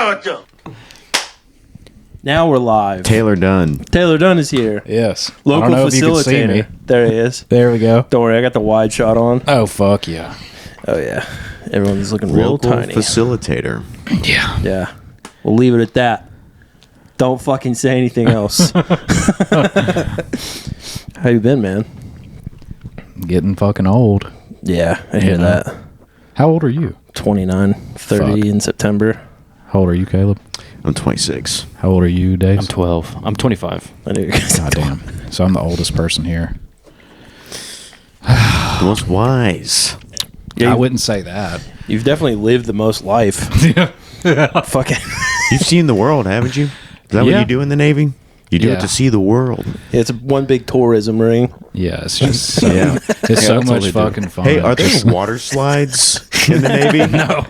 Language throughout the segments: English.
character. Now we're live. Taylor Dunn. Taylor Dunn is here. Yes. Local I don't know if you can see facilitator. me. There he is. There we go. Don't worry, I got the wide shot on. Oh, fuck yeah. Oh, yeah. Everyone's looking real Local tiny. facilitator. Yeah. Yeah. We'll leave it at that. Don't fucking say anything else. How you been, man? Getting fucking old. Yeah, I hear that. How old are you? 29, 30 Fuck. in September. How old are you, Caleb? I'm 26. How old are you, Dave? I'm 12. I'm 25. I knew you guys. God damn. So I'm the oldest person here. The most wise. Yeah, I wouldn't say that. You've definitely lived the most life. Yeah. Fucking. You've seen the world, haven't you? Is that what Yeah. you do in the Navy? You do Yeah. it to see the world. It's one big tourism ring. Yeah, it's just so, Yeah. it's so that's what much we do. fucking fun. Hey, are there water slides in the Navy? No.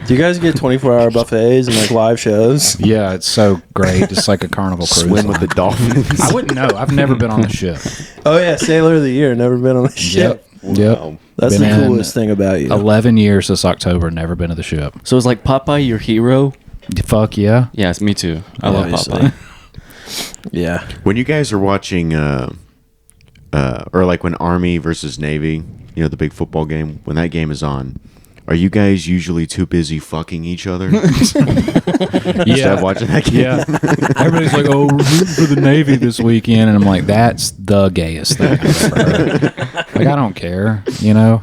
Do you guys get 24-hour buffets and like live shows? Yeah, it's so great. Just like a carnival cruise. Swim with the dolphins. I wouldn't know. I've never been on the ship. Oh yeah, Sailor of the Year. Never been on a ship. Yep. That's Been the in coolest thing about you. 11 years this October, never been to the ship. So is like Popeye your hero? Fuck yeah. Yes, me too. I love Obviously. Popeye. Yeah. When you guys are watching, or like when Army versus Navy, you know, the big football game, when that game is on, are you guys usually too busy fucking each other? Instead of watching that game? Yeah. Everybody's like, oh, we're rooting for the Navy this weekend. And I'm like, that's the gayest thing I've ever heard. Like, I don't care, you know?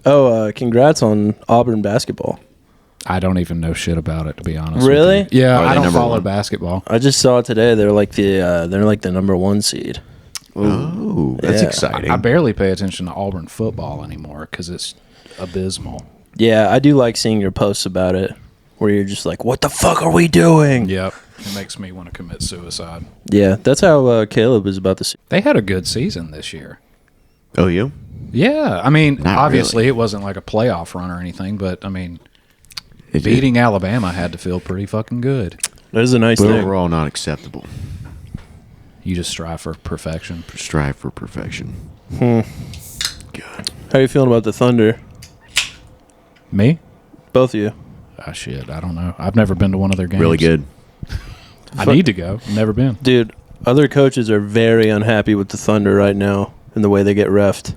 Oh, congrats on Auburn basketball. I don't even know shit about it, to be honest. Really? With you. Yeah, Are I they don't number follow one? basketball. I just saw it today. They're like the number 1 seed. Oh, that's Yeah. exciting. I barely pay attention to Auburn football anymore because it's abysmal. Yeah, I do like seeing your posts about it, where you're just like, "What the fuck are we doing?" Yep. It makes me want to commit suicide. Yeah, that's how Caleb is about to see. They had a good season this year. Oh, you? Yeah. I mean, Not obviously really. it wasn't like a playoff run or anything, but I mean, It beating Alabama had to feel pretty fucking good. That is a nice But thing. overall, not acceptable. You just strive for perfection. Strive for perfection. Hmm. Good. How are you feeling about the Thunder? Me? Both of you. Ah, shit. I don't know. I've never been to one of their games. Really good. I need to go. Never been. Dude, other coaches are very unhappy with the Thunder right now and the way they get reffed.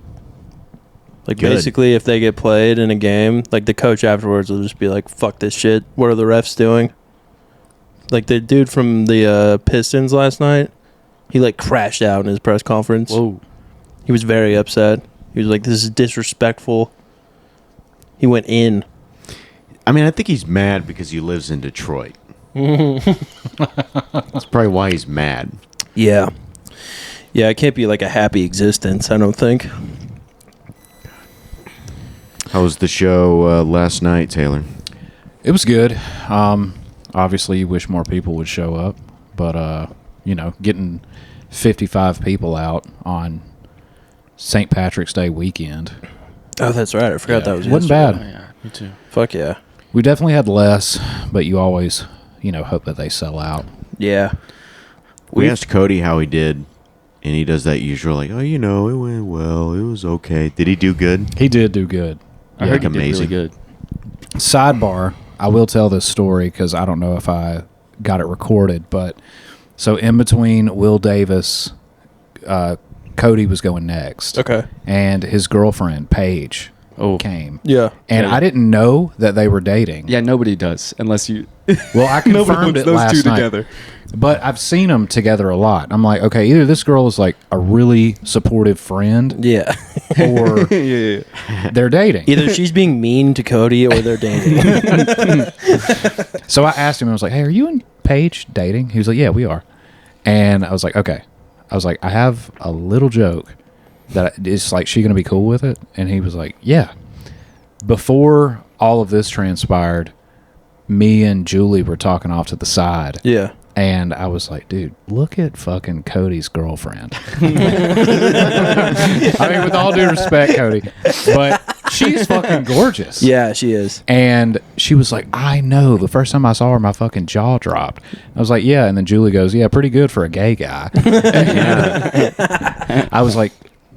Like, Good. basically, if they get played in a game, like, the coach afterwards will just be like, fuck this shit. What are the refs doing? Like, the dude from the Pistons last night, he, like, crashed out in his press conference. Whoa. He was very upset. He was like, this is disrespectful. He went in. I mean, I think he's mad because he lives in Detroit. That's probably why he's mad. Yeah. Yeah, it can't be, like, a happy existence, I don't think. How was the show last night, Taylor? It was good. Obviously, you wish more people would show up, but you know, getting 55 people out on St. Patrick's Day weekend. Oh, that's right. I forgot that was Wasn't yesterday. bad. Yeah, me too. Fuck yeah. We definitely had less, but you always, you know, hope that they sell out. Yeah. We asked Cody how he did, and he does that usual, like, oh, you know, it went well. It was okay. Did he do good? He did do good. I Yeah. heard he did amazing. really good. Sidebar, I will tell this story because I don't know if I got it recorded, but so in between Will Davis, Cody was going next. Okay. And his girlfriend, Paige, Oh. came. Yeah. And Yeah. I didn't know that they were dating. Yeah, nobody does unless you. Well, I confirmed it last night. But I've seen them together a lot. I'm like, okay, either this girl is like a really supportive friend Yeah. or yeah. they're dating. Either she's being mean to Cody or they're dating. So I asked him, I was like, hey, are you and Paige dating? He was like, yeah, we are. And I was like, okay. I was like, I have a little joke that it's like, she going to be cool with it? And he was like, yeah. Before all of this transpired, me and Julie were talking off to the side. Yeah. And I was like, dude, look at fucking Cody's girlfriend. I mean, with all due respect, Cody, but she's fucking gorgeous. Yeah, she is. And she was like, I know. The first time I saw her, my fucking jaw dropped. I was like, yeah. And then Julie goes, yeah, pretty good for a gay guy. I was like,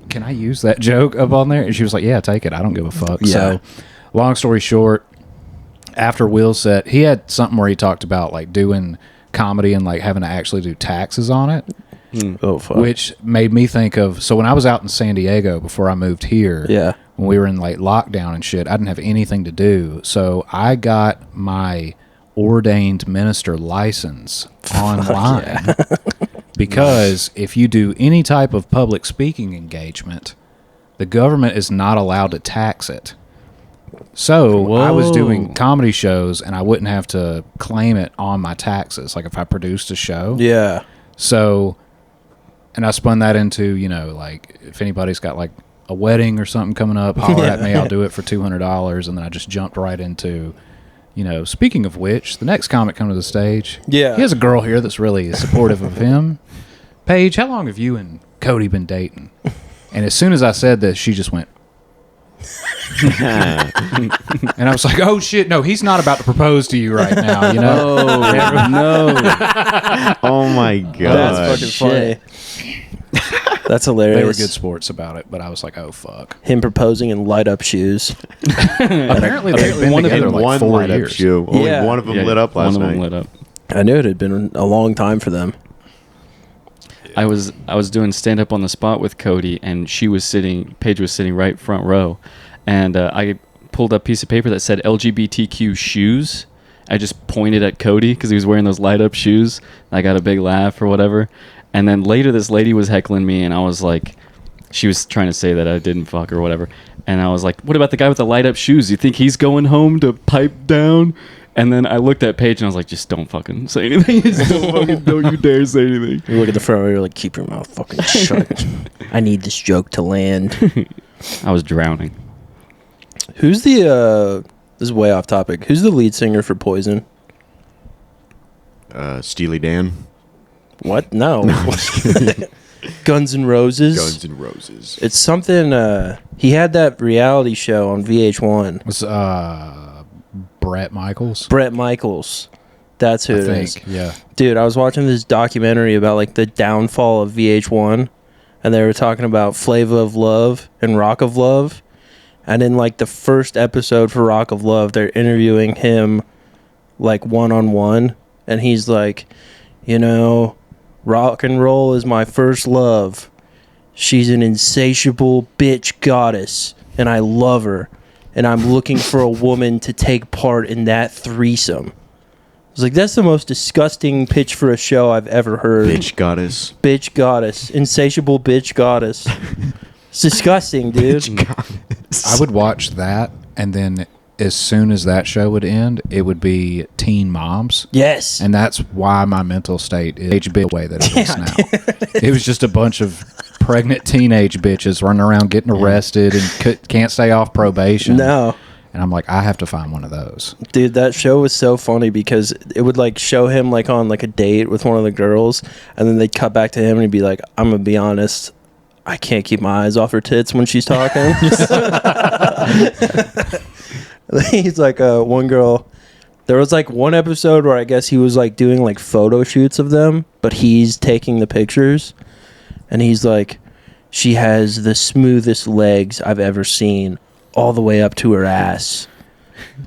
can I use that joke up on there? And she was like, yeah, take it. I don't give a fuck. Yeah. So, long story short, after Will said he had something where he talked about like doing comedy and like having to actually do taxes on it, Oh fuck. which made me think of. So when I was out in San Diego before I moved here, Yeah. when we were in like lockdown and shit, I didn't have anything to do, so I got my ordained minister license online because if you do any type of public speaking engagement, the government is not allowed to tax it. So I was doing Whoa. comedy shows and I wouldn't have to claim it on my taxes, like if I produced a show. Yeah. So, and I spun that into, like if anybody's got like a wedding or something coming up, holler at me, I'll do it for $200. And then I just jumped right into, speaking of which, the next comic coming to the stage. Yeah. He has a girl here that's really supportive of him. Paige, how long have you and Cody been dating? And as soon as I said this, she just went, and I was like, oh shit, no, he's not about to propose to you right now, Oh, no. Oh my god. That's fucking funny. That's hilarious. They were good sports about it, but I was like, oh fuck. Him proposing in light up shoes. Apparently they've been one of together them like one 4 light up years. shoe. Only Yeah. one of them Yeah, lit up last one of them night. lit up. I knew it had been a long time for them. I was doing stand up on the spot with Cody, and Paige was sitting right front row, and I pulled up a piece of paper that said LGBTQ shoes. I just pointed at Cody because he was wearing those light up shoes. I got a big laugh or whatever, and then later this lady was heckling me, and I was like, she was trying to say that I didn't fuck or whatever, and I was like, what about the guy with the light up shoes? You think he's going home to pipe down? And then I looked at Paige and I was like, just don't fucking say anything. Don't you dare say anything. You look at the front row, you're like, keep your mouth fucking shut. I need this joke to land. I was drowning. Who's the, this is way off topic. Who's the lead singer for Poison? Steely Dan. What? No. Guns N' Roses? Guns N' Roses. It's something, he had that reality show on VH1. Was Brett Michaels? Brett Michaels. That's who I it think. is. Yeah. Dude, I was watching this documentary about like the downfall of VH1, and they were talking about Flava of Love and Rock of Love. And in like the first episode for Rock of Love, they're interviewing him like one-on-one, and he's like, rock and roll is my first love. She's an insatiable bitch goddess, and I love her. And I'm looking for a woman to take part in that threesome. I was like, that's the most disgusting pitch for a show I've ever heard. Bitch goddess. Bitch goddess. Insatiable bitch goddess. It's disgusting, dude. Bitch goddess. I would watch that, and then as soon as that show would end, it would be Teen Moms. Yes. And that's why my mental state is the way that it is now. It was just a bunch of pregnant teenage bitches running around getting arrested and can't stay off probation. No. And I'm like, I have to find one of those. Dude, that show was so funny because it would like show him like on like a date with one of the girls, and then they'd cut back to him and he'd be like, I'm gonna be honest, I can't keep my eyes off her tits when she's talking. He's like, one girl, there was like one episode where I guess he was like doing like photo shoots of them, but he's taking the pictures, and he's like, she has the smoothest legs I've ever seen, all the way up to her ass.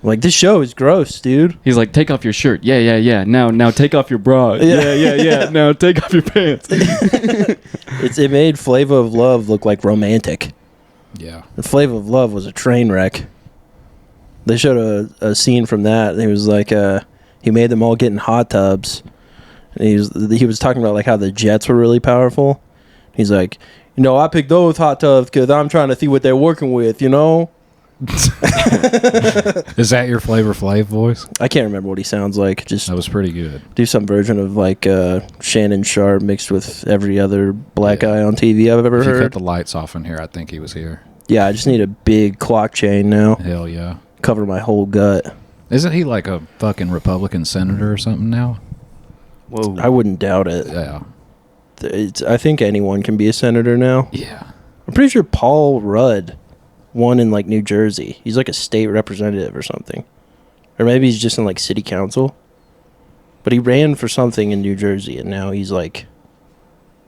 Like, this show is gross, dude. He's like, take off your shirt. Yeah. Now take off your bra. Yeah. Now take off your pants. It made Flava of Love look like romantic. Yeah. The Flava of Love was a train wreck. They showed a scene from that, and he was like, he made them all get in hot tubs. And he was talking about like how the jets were really powerful. He's like, I picked those hot tubs because I'm trying to see what they're working with, Is that your Flavor Flav voice? I can't remember what he sounds like. Just That was pretty good. do some version of like Shannon Sharp mixed with every other black guy on TV I've ever If you cut heard. the lights off in here, I think he was here. Yeah, I just need a big clock chain now. Hell yeah. Cover my whole gut. Isn't he like a fucking Republican senator or something now? Whoa. I wouldn't doubt it. Yeah. I think anyone can be a senator now. Yeah. I'm pretty sure Paul Rudd won in like New Jersey. He's like a state representative or something. Or maybe he's just in like city council. But he ran for something in New Jersey, and now he's like,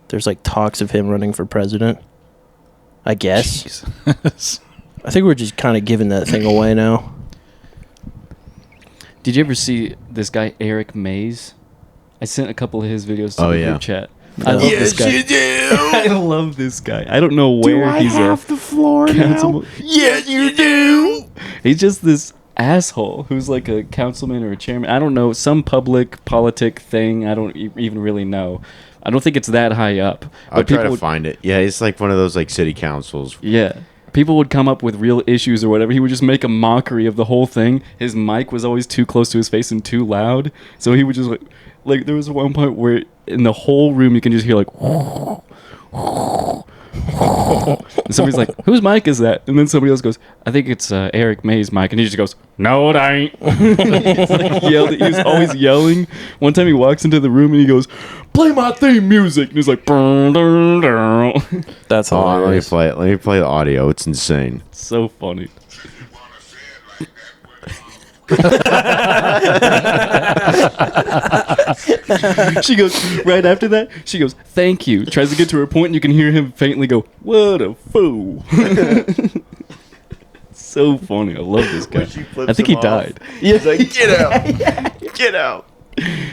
there's like talks of him running for president. I guess. Jesus. I think we're just kind of giving that thing away now. Did you ever see this guy Eric Mays? I sent a couple of his videos to the group chat. I love this guy. you do. I love this guy. I don't know where he's at. the floor Councilman- Yes, you do. He's just this asshole who's like a councilman or a chairman. I don't know, some public politic thing. I don't even really know. I don't think it's that high up. I'll try to would, find it. Yeah, it's like one of those like city councils. Yeah. People would come up with real issues or whatever. He would just make a mockery of the whole thing. His mic was always too close to his face and too loud. So he would just like there was one point where in the whole room you can just hear like and somebody's like, whose mic is that? And then somebody else goes, I think it's Eric May's mic. And he just goes, no, it ain't. He was always yelling. One time he walks into the room and he goes, play my theme music. And he's like, burn, burn, burn. That's Hold on, let me hilarious. play it. Let me play the audio. It's insane. So funny. She goes, right after that, she goes, thank you. Tries to get to her point, and you can hear him faintly go, what a fool. So funny. I love this guy. I think he died. Yeah. He's like, get out. Get out.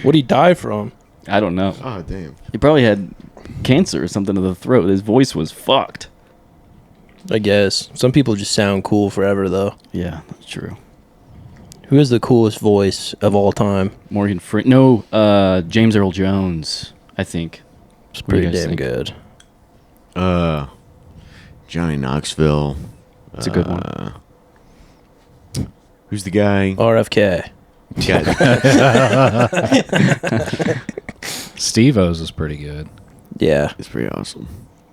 What'd he die from? I don't know. Oh, damn. He probably had cancer or something to the throat. His voice was fucked. I guess. Some people just sound cool forever, though. Yeah, that's true. Who has the coolest voice of all time? Morgan Freeman. No, James Earl Jones, I think. It's What do you pretty guys damn think? good. Johnny Knoxville. It's a good one. Who's the guy? RFK. Steve-O's is pretty good. Yeah. It's pretty awesome.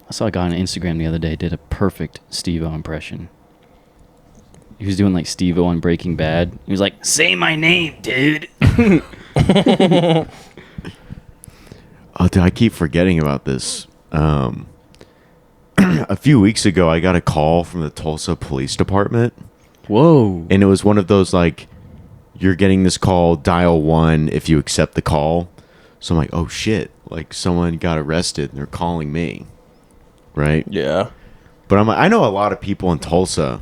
I saw a guy on Instagram the other day did a perfect Steve-O impression. He was doing like Steve-O on Breaking Bad. He was like, say my name, dude. Oh, dude, I keep forgetting about this. A few weeks ago, I got a call from the Tulsa Police Department. Whoa. And it was one of those, like, you're getting this call, dial 1 if you accept the call. So I'm like, oh, shit. Like, someone got arrested and they're calling me. Right? Yeah. But I'm like, I know a lot of people in Tulsa.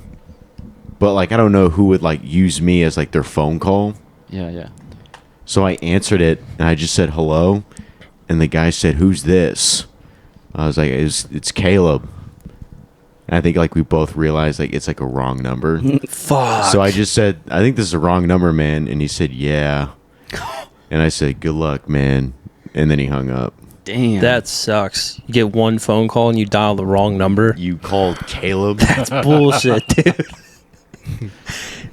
But, like, I don't know who would, like, use me as, like, their phone call. Yeah, yeah. So I answered it, and I just said hello. And the guy said, who's this? I was like, it's Caleb. And I think, like, we both realized, like, it's, like, a wrong number. Fuck. So I just said, I think this is a wrong number, man. And he said, yeah. And I said, good luck, man. And then he hung up. Damn. That sucks. You get one phone call and you dial the wrong number. You called Caleb? That's bullshit, dude.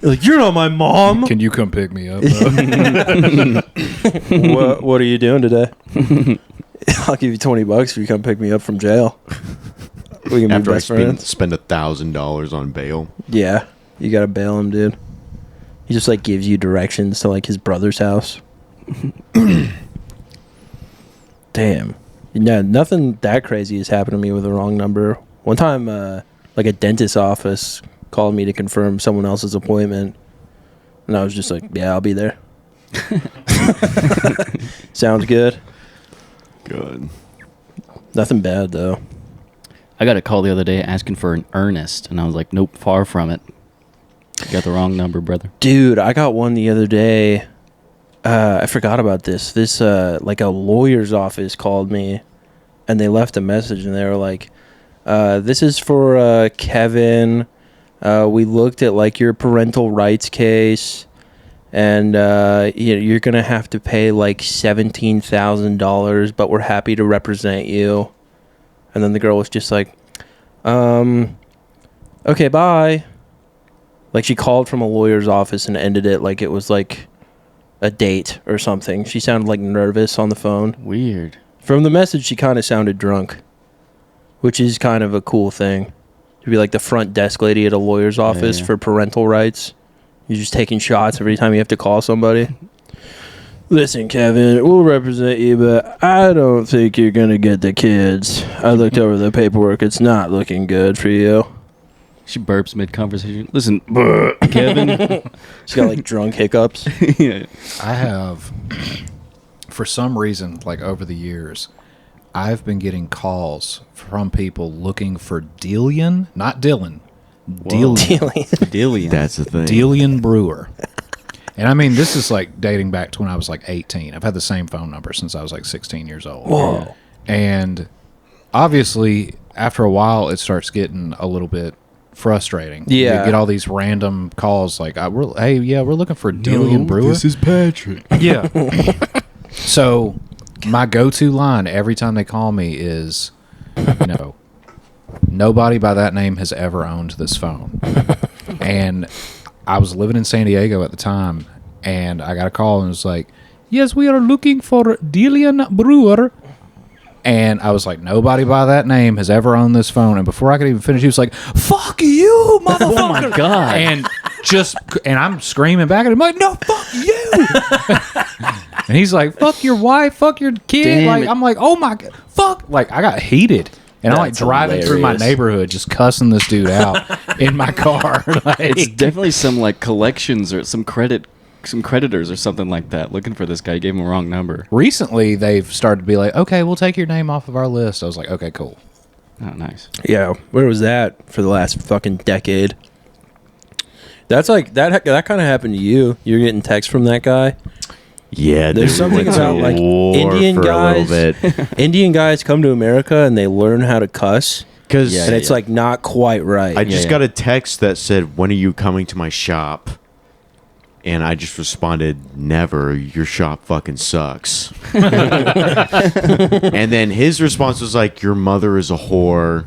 Like, you're not my mom. Can you come pick me up? What are you doing today? I'll give you $20 if you come pick me up from jail. We can be After I best friends. spend $1,000 on bail. Yeah, you gotta bail him, dude. He just like gives you directions to like his brother's house. Damn. Yeah, nothing that crazy has happened to me with the wrong number. One time, like a dentist's office called me to confirm someone else's appointment, and I was just like, "Yeah, I'll be there." Sounds good. Good. Nothing bad though. I got a call the other day asking for an Ernest, and I was like, nope, far from it. You got the wrong number, brother. Dude, I got one the other day. I forgot about this. This like a lawyer's office called me, and they left a message, and they were like, "This is for Kevin. We looked at like your parental rights case, and you're gonna have to pay like $17,000, but we're happy to represent you." And then the girl was just like, "Okay, bye." Like she called from a lawyer's office and ended it like it was like a date or something. She sounded like nervous on the phone. Weird. From the message, she kind of sounded drunk, which is kind of a cool thing. To be like the front desk lady at a lawyer's office yeah. for parental rights. You're just taking shots every time you have to call somebody. Listen, Kevin, we'll represent you, but I don't think you're going to get the kids. I looked over the paperwork. It's not looking good for you. She burps mid-conversation. Listen, Kevin. She's got like drunk hiccups. Yeah. I have, for some reason, like over the years, I've been getting calls from people looking for Dillian, not Dylan, Dillian. Dillian. That's the thing. Dillian Brewer. And I mean, this is like dating back to when I was like 18. I've had the same phone number since I was like 16 years old. Whoa. And obviously, after a while, it starts getting a little bit frustrating. Yeah. You get all these random calls like, hey, yeah, we're looking for Dillian Brewer. This is Patrick. Yeah. So my go-to line every time they call me is, nobody by that name has ever owned this phone. And I was living in San Diego at the time, and I got a call and it was like, yes, we are looking for Dillian Brewer. And I was like, nobody by that name has ever owned this phone. And before I could even finish, he was like, fuck you, motherfucker. Oh my God. And I'm screaming back at him like, no, fuck you. And he's like, fuck your wife, fuck your kid. Damn like, it. I'm like, oh my God, fuck. Like, I got heated. And I'm like That's driving through my hilarious. neighborhood just cussing this dude out in my car. Like, It's definitely some like collections or some creditors or something like that looking for this guy. He gave him a wrong number. recently, they've started to be like, okay, we'll take your name off of our list. I was like, okay, cool. Oh, nice. Yeah, where was that for the last fucking decade? That's like that kind of happened to you. You're getting texts from that guy. Yeah, There's dude, something we went to about like war Indian for guys. a little bit. Indian guys come to America and they learn how to cuss, Because Yeah, and it's like not quite right. I just yeah. got a text that said, "When are you coming to my shop?" And I just responded, "Never. Your shop fucking sucks." And then his response was like, "Your mother is a whore."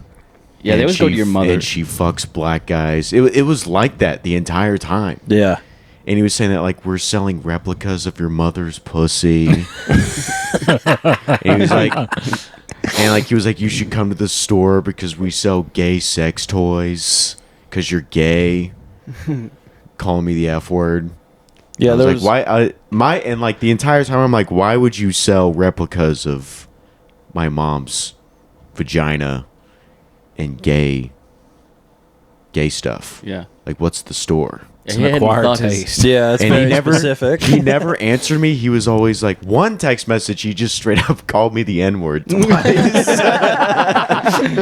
Yeah, they and always go to she- your mother. And she fucks black guys. It was like that the entire time. yeah. And he was saying that like we're selling replicas of your mother's pussy. And he was like, you should come to the store because we sell gay sex toys because you're gay. Calling me the F word. Yeah, I there was was like, why? And like the entire time, I'm like, why would you sell replicas of my mom's vagina and gay stuff? Yeah. Like, what's the store? It's He an hadn't acquired thought his- taste. yeah, that's And very he never specific. He never answered me. He was always like, one text message, he just straight up called me the N word twice.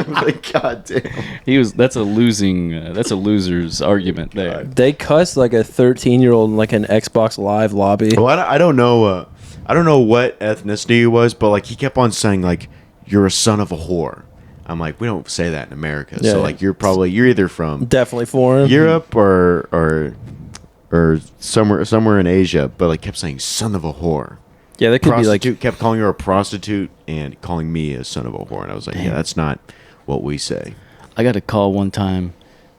Like, God damn. That's a loser's argument there. They cussed like a 13-year-old in like an Xbox Live lobby. Well, I don't know. I don't know what ethnicity he was, but like he kept on saying like, "You're a son of a whore." I'm like, we don't say that in America. Yeah. So like, you're either from Definitely foreign. Europe or somewhere in Asia, but like kept saying "son of a whore." Yeah, that could be like Prostitute kept calling her a prostitute and calling me a son of a whore, and I was like, Damn. yeah, that's not what we say. I got a call one time,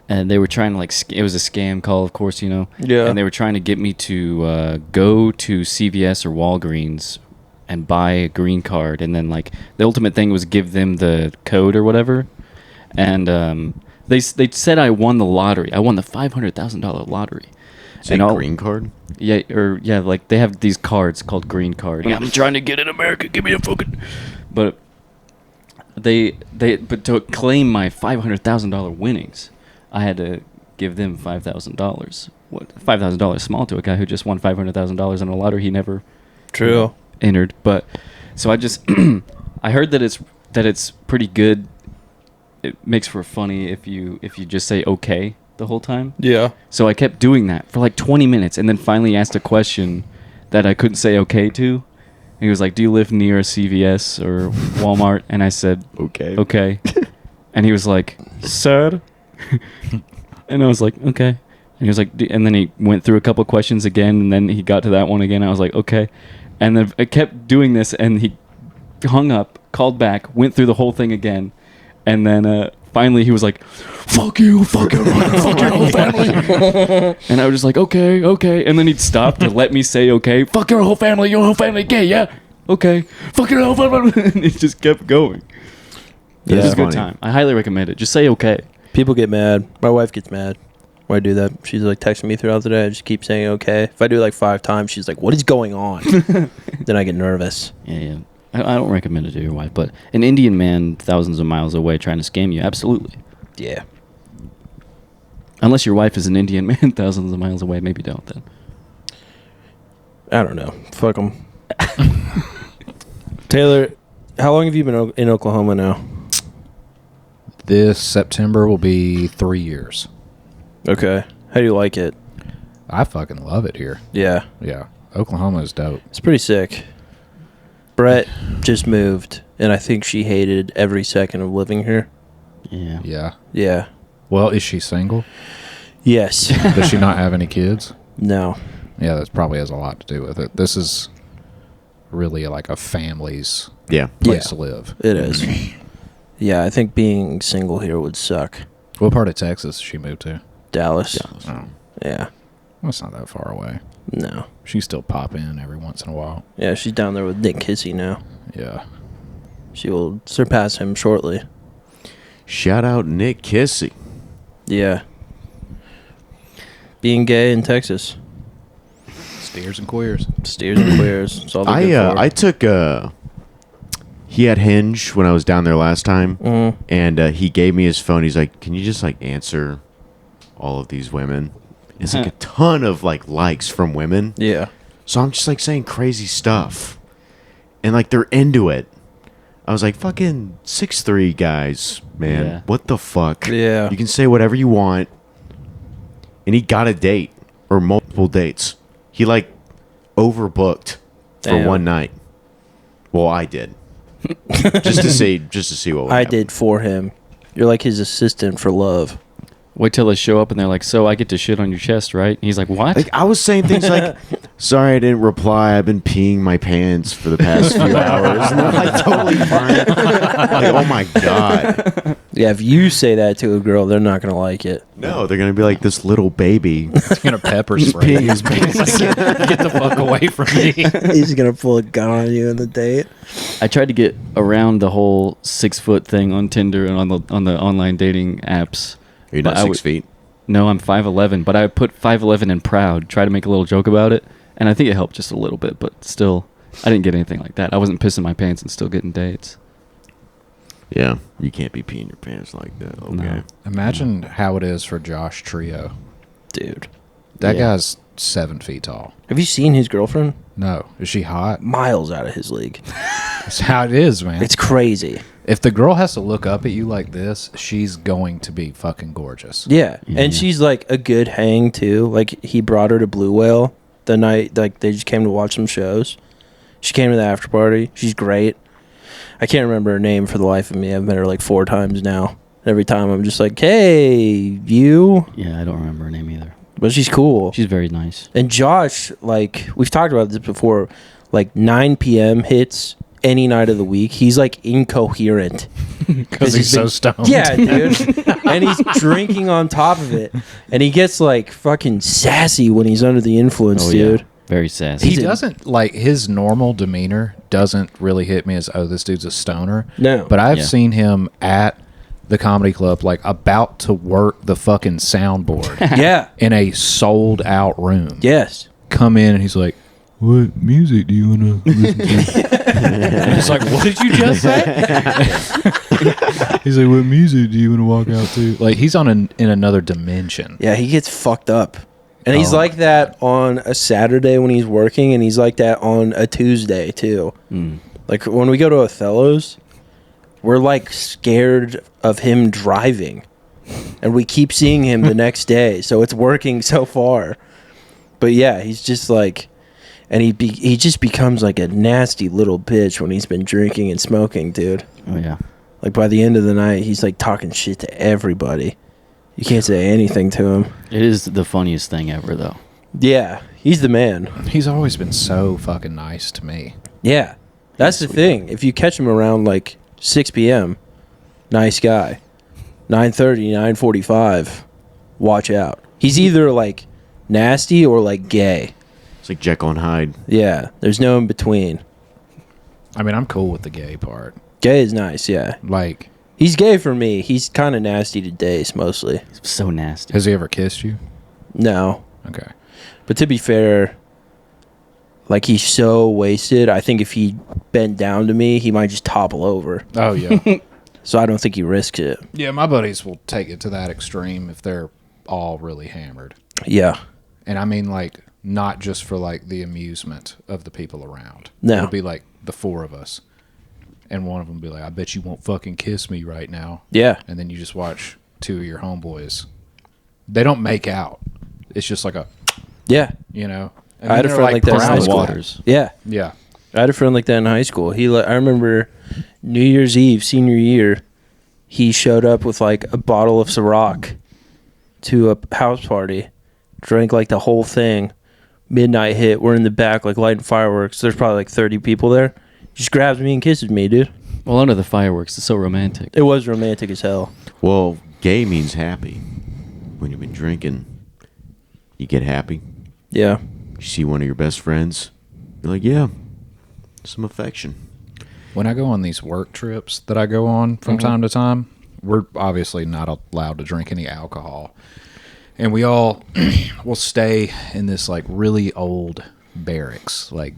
and they were trying to like. It was a scam call, of course, Yeah. And they were trying to get me to go to CVS or Walgreens and buy a green card, and then like the ultimate thing was give them the code or whatever. And they said I won the lottery. I won the $500,000 lottery. Say green card. Yeah, like they have these cards called green card. I'm trying to get in America. Give me a fucking. But but to claim my $500,000 winnings, I had to give them $5,000. What $5,000 small to a guy who just won $500,000 in a lottery he never true. entered. But so I just I heard that it's pretty good. It makes for funny if you just say okay the whole time. Yeah. So I kept doing that for like 20 minutes, and then finally asked a question that I couldn't say okay to. And he was like, "Do you live near a CVS or Walmart?" And I said, Okay. "Okay." And he was like, "Sir?" And I was like, "Okay." And he was like, and then he went through a couple questions again, and then he got to that one again. I was like, "Okay." And then I kept doing this, and he hung up, called back, went through the whole thing again, and then finally he was like, "Fuck you, fuck your mother, fuck your whole family." And I was just like, okay. And then he'd stop to let me say, okay, fuck your whole family gay, yeah? Okay. Fuck your whole family. And it just kept going. Yeah. It was a good Funny. time. I highly recommend it. Just say okay. People get mad. My wife gets mad when I do that. She's like texting me throughout the day. I just keep saying okay. If I do it like 5 times, she's like, "What is going on?" Then I get nervous. Yeah. I don't recommend it to your wife, but an Indian man thousands of miles away trying to scam you, absolutely. Yeah. Unless your wife is an Indian man thousands of miles away, maybe don't then. I don't know. Fuck them. Taylor, how long have you been in Oklahoma now? This September will be 3 years. Okay. How do you like it? I fucking love it here. Yeah. Yeah. Oklahoma is dope. It's pretty sick. Brett just moved, and I think she hated every second of living here. Yeah. Yeah. Yeah. Well, is she single? Yes. Does she not have any kids? No. Yeah, that probably has a lot to do with it. This is really like a family's Yeah. place to live. It is. Yeah, I think being single here would suck. What part of Texas she moved to? Dallas. Oh, Yeah. well, it's not that far away. No. She still pop in every once in a while. Yeah, she's down there with Nick Kissy now. Yeah. She will surpass him shortly. Shout out Nick Kissy. Yeah. Being gay in Texas. Steers and queers. Steers and queers. It's all they're good for. I took he had Hinge when I was down there last time, and he gave me his phone. He's like, "Can you just like answer all of these women?" It's like a ton of like likes from women. Yeah. So I'm just like saying crazy stuff, and like they're into it. I was like, "Fucking 6'3" guys, man, Yeah. what the fuck?" Yeah. You can say whatever you want. And he got a date or multiple dates. He like overbooked for Damn. one night. Well, I did. just to see what would I happen. did for him. You're like his assistant for love. Wait till they show up and they're like, "So I get to shit on your chest, right?" And he's like, "What?" Like I was saying things like, "Sorry, I didn't reply. I've been peeing my pants for the past few hours." And they're like totally fine. Like, oh my god. Yeah, if you say that to a girl, they're not going to like it. No, they're gonna be like this little baby. He's going to pepper spray. peeing his pants. Get the fuck away from me. He's going to pull a gun on you in the date. I tried to get around the whole 6 foot thing on Tinder and on the online dating apps. Are you But not I 6 would- feet? No, I'm 5'11", but I put 5'11" in proud. Try to make a little joke about it, and I think it helped just a little bit. But still, I didn't get anything like that. I wasn't pissing my pants and still getting dates. Yeah, you can't be peeing your pants like that. Okay. No. Imagine how it is for Josh Trio. Dude. That Yeah. guy's 7 feet tall. Have you seen his girlfriend? No. Is she hot? Miles out of his league. That's how it is, man. It's crazy. If the girl has to look up at you like this, she's going to be fucking gorgeous. Yeah. Yeah. And she's like a good hang too. Like he brought her to Blue Whale the night like they just came to watch some shows. She came to the after party. She's great. I can't remember her name for the life of me. I've met her like 4 times now. Every time I'm just like, "Hey, you." Yeah, I don't remember her name either. But she's cool. She's very nice. And Josh, like we've talked about this before, like 9 p.m. hits any night of the week. He's like incoherent. Because he's so stoned. Yeah, dude. And he's drinking on top of it. And he gets like fucking sassy when he's under the influence, dude. Yeah. Very sassy. He doesn't, like, his normal demeanor doesn't really hit me as, oh, this dude's a stoner. No. But I've Yeah. seen him at the comedy club, like, about to work the fucking soundboard Yeah. in a sold out room. Yes. Come in and he's like, "What music do you want to listen to?" And it's like, "What did you just say?" He's like, "What music do you want to walk out to?" Like, he's in another dimension. Yeah, he gets fucked up. And he's Oh, like that on a Saturday when he's working, and he's like that on a Tuesday too. Like when we go to Othello's, we're like scared of him driving. And we keep seeing him the next day, so it's working so far. But yeah, he's just like, and he just becomes like a nasty little bitch when he's been drinking and smoking, dude. Oh yeah. Like by the end of the night, he's like talking shit to everybody. You can't say anything to him. It is the funniest thing ever, though. Yeah, he's the man. He's always been so fucking nice to me. Yeah, that's the thing. If you catch him around like 6 p.m., nice guy. 9:30, 9:45, watch out. He's either like nasty or like gay. It's like Jekyll and Hyde. Yeah, there's no in between. I mean, I'm cool with the gay part. Gay is nice, yeah. Like, He's gay for me. He's kind of nasty to Dace mostly. It's so nasty. has he ever kissed you? No. Okay. But to be fair, like he's so wasted. I think if he bent down to me, he might just topple over. Oh, yeah. So I don't think he risks it. Yeah, my buddies will take it to that extreme if they're all really hammered. Yeah. And I mean, like, not just for, like, the amusement of the people around. No. It'll be, like, the 4 of us. And one of them will be like, "I bet you won't fucking kiss me right now." Yeah. And then you just watch 2 of your homeboys. They don't make out. It's just like a... Yeah. you know. And I had a they're, friend like that in proud high of school. Waters. Yeah. Yeah. I had a friend like that in high school. I remember New Year's Eve, senior year, he showed up with like a bottle of Ciroc to a house party, drank like the whole thing. Midnight hit, we're in the back like lighting fireworks. There's probably like 30 people there. He just grabs me and kisses me, dude. Well, under the fireworks, it's so romantic. It was romantic as hell. Well, gay means happy. When you've been drinking, you get happy. Yeah. You see one of your best friends, you're like, yeah, some affection. When I go on these work trips that I go on from time to time, we're obviously not allowed to drink any alcohol. And we all will stay in this like really old barracks. Like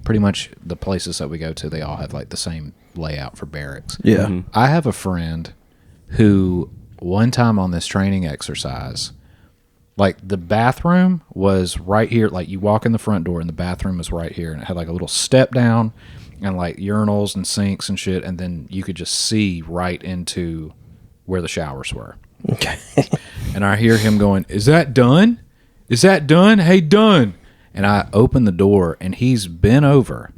pretty much the places that we go to, they all have like the same layout for barracks. Yeah. Mhm. I have a friend who one time on this training exercise, like the bathroom was right here. Like you walk in the front door and the bathroom was right here, and it had like a little step down and like urinals and sinks and shit. And then you could just see right into where the showers were. Okay. And I hear him going, "Is that Dunn? Is that Dunn? Hey, Dunn." And I open the door, and he's bent over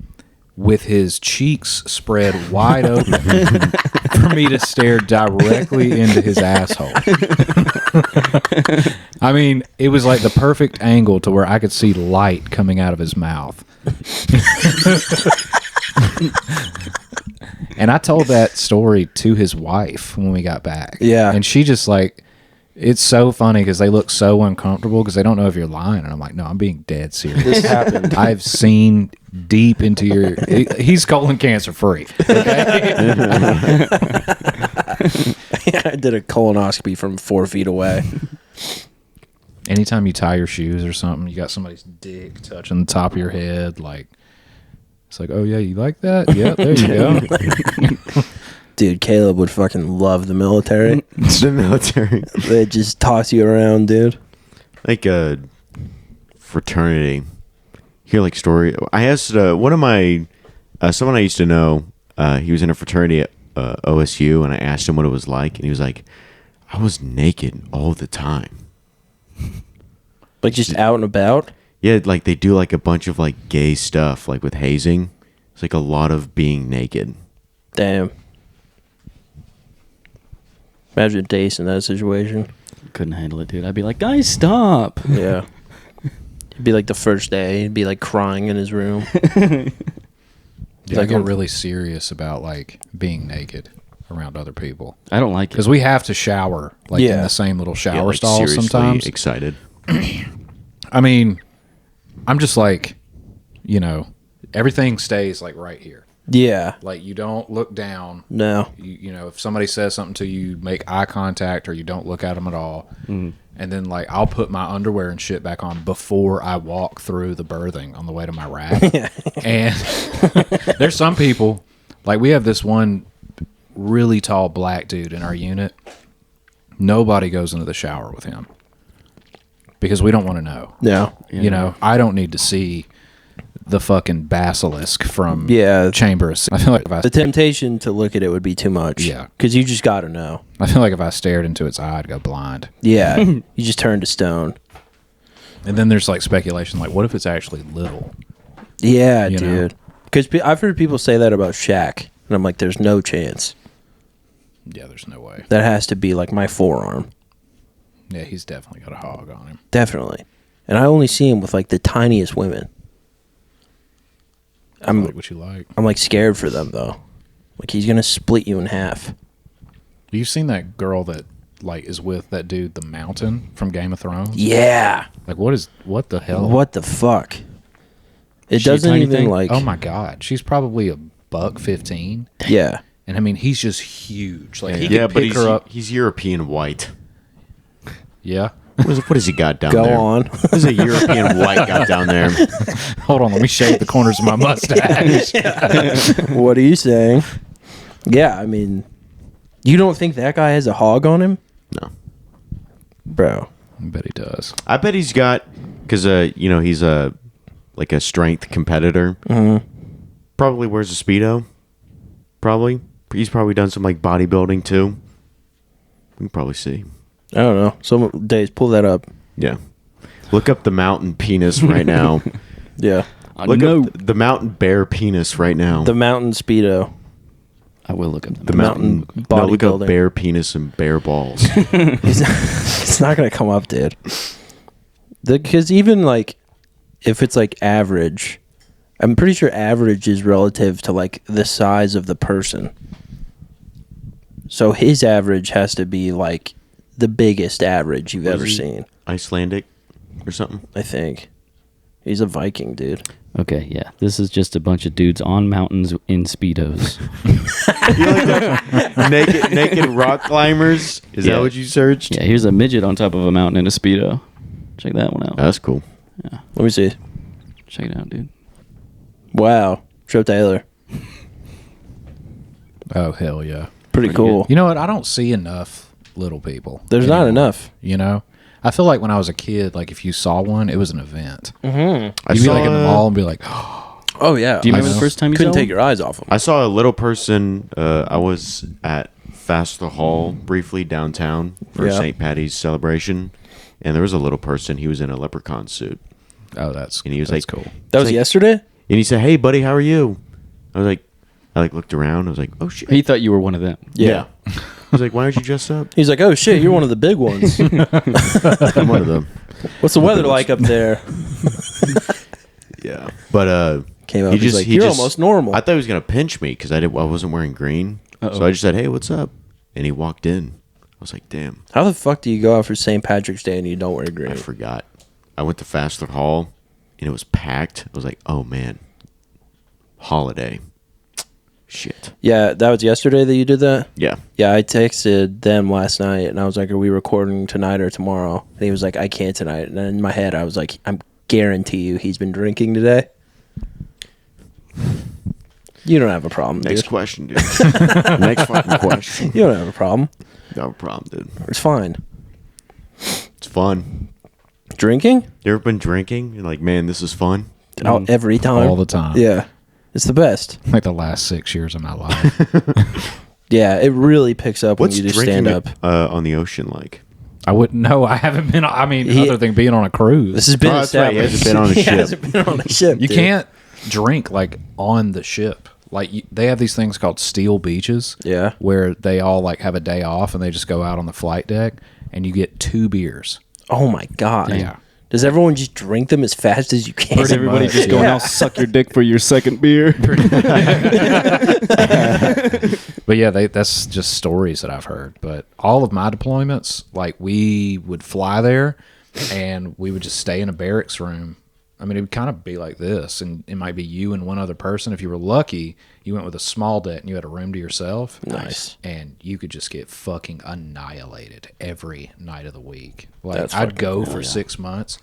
with his cheeks spread wide open for me to stare directly into his asshole. I mean, it was like the perfect angle to where I could see light coming out of his mouth. And I told that story to his wife when we got back. Yeah. And she just like, it's so funny because they look so uncomfortable because they don't know if you're lying. And I'm like, no, I'm being dead serious. This happened. I've seen deep into your. He's colon cancer free. Okay? I did a colonoscopy from 4 feet away. Anytime you tie your shoes or something, you got somebody's dick touching the top of your head. Like, it's like, oh, yeah, you like that? Yeah, there you go. Dude, Caleb would fucking love the military. It's the military. They just toss you around, dude. Like a fraternity. Hear like story. I asked one of my someone I used to know. He was in a fraternity at OSU, and I asked him what it was like, and he was like, "I was naked all the time." Like just out and about? Yeah, like they do like a bunch of like gay stuff, like with hazing. It's like a lot of being naked. Damn. Imagine Dace in that situation. Couldn't handle it, dude. I'd be like, guys, stop. Yeah. It'd be like the first day. He'd be like crying in his room. Yeah, I Like, get really serious about like being naked around other people I don't like it. because we have to shower like in Yeah. the same little shower Like, stall seriously sometimes. excited. I mean, I'm just like, you know, everything stays like right here. Yeah. Like you don't look down. No. You know, if somebody says something to you, make eye contact or you don't look at them at all. And then like I'll put my underwear and shit back on before I walk through the berthing on the way to my rack. And there's some people, like we have this one really tall black dude in our unit. Nobody goes into the shower with him because we don't want to know. No. You know, I don't need to see the fucking basilisk from Yeah. Chambers. I feel like if I The temptation to look at it would be too much. Yeah. Because you just got to know. I feel like if I stared into its eye, I'd go blind. Yeah. You just turn to stone. And then there's like speculation, like what if it's actually little? Yeah, You know? dude. Because I've heard people say that about Shaq. And I'm like, there's no chance. Yeah, there's no way. That has to be like my forearm. Yeah, he's definitely got a hog on him. Definitely. And I only see him with like the tiniest women. I'm like what you like. I'm like scared for them though. Like he's gonna split you in half. You've seen that girl that like is with that dude, the Mountain from Game of Thrones? Yeah. Like what the hell? What the fuck? It She a doesn't tiny even thing? like. Oh my god, she's probably $115, Yeah. and I mean he's just huge. Like he Yeah, could but pick her up. he's European white. Yeah. What has he got down Go there? on. What has a European white got down there? Hold on, let me shave the corners of my mustache. What are you saying? Yeah, I mean, you don't think that guy has a hog on him, No. bro? I bet he does. I bet he's got, because you know, he's like a strength competitor. Probably wears a Speedo. Probably. He's probably done some like bodybuilding too. We can probably see. I don't know. Some days pull that up. Yeah. Look up the mountain penis right now. Yeah. Look up the mountain bear penis right now. The mountain speedo. I will look up the mountain no, look up bear penis and bear balls. It's not gonna come up, dude. Because even like, if it's like average, I'm pretty sure average is relative to like the size of the person. So his average has to be like the biggest average you've ever seen. Icelandic or something. I think he's a Viking, dude. Okay, yeah. This is just a bunch of dudes on mountains in Speedos. You like the naked rock climbers? Is that what you searched? Yeah, here's a midget on top of a mountain in a Speedo. Check that one out. That's cool. Yeah. Let me see. Check it out, dude. Wow. Show Taylor. Oh, hell yeah. Pretty cool. You know what? I don't see enough little people. There's not enough. You know? I feel like when I was a kid, like if you saw one, it was an event. Mm-hmm. You'd be like in the mall and be like, oh, yeah. Do you remember the first time you couldn't saw take your eyes off him? I saw a little person. I was at Faster Hall briefly downtown for St. Patty's celebration, and there was a little person. He was in a leprechaun suit. oh, that's And he was that's like, cool. That was like- yesterday? And he said, "Hey, buddy, how are you?" I looked around. I was like, "Oh shit." He thought you were one of them. Yeah. I was like, "Why aren't you dressed up?" He's like, oh, shit, you're one of the big ones. I'm one of them. What's the weather like up there? Yeah, but Came up, he's like, you're almost normal. I thought he was gonna pinch me because I wasn't wearing green. So I just said, "Hey, what's up?" And he walked in. I was like, "Damn." How the fuck do you go out for St. Patrick's Day and you don't wear green? I forgot. I went to Faster Hall, and it was packed. I was like, "Oh man, holiday." Shit. Yeah, that was yesterday that you did that? Yeah. Yeah, I texted them last night, and I was like, are we recording tonight or tomorrow? And he was like, I can't tonight. And in my head, I was like, I guarantee you he's been drinking today. You don't have a problem, Next dude. question, dude. Next fucking question. You don't have a problem. No problem, dude. It's fine. It's fun. Drinking? You ever been drinking and like, man, this is fun? Out every time. All the time. Yeah. It's the best. Like the last 6 years of my life. Yeah, it really picks up What's when you do drinking stand up. on the ocean like? I wouldn't know. I haven't been. I mean, He- other than being on a cruise. This has been Oh, that's right. He established. hasn't been on a He ship. hasn't been on a ship. You dude. can't drink like on the ship. Like they have these things called steel beaches. Yeah. Where they all like have a day off and they just go out on the flight deck and you get 2 beers. Oh my god. Yeah. Does everyone just drink them as fast as you can? Is everybody much, just going yeah. out, suck your dick for your second beer? But yeah, that's just stories that I've heard. But all of my deployments, like we would fly there and we would just stay in a barracks room. I mean, it would kind of be like this, and it might be you and one other person. If you were lucky, you went with a small deck and you had a room to yourself. Nice. And you could just get fucking annihilated every night of the week. Like That's I'd fucking go cool, for yeah. 6 months,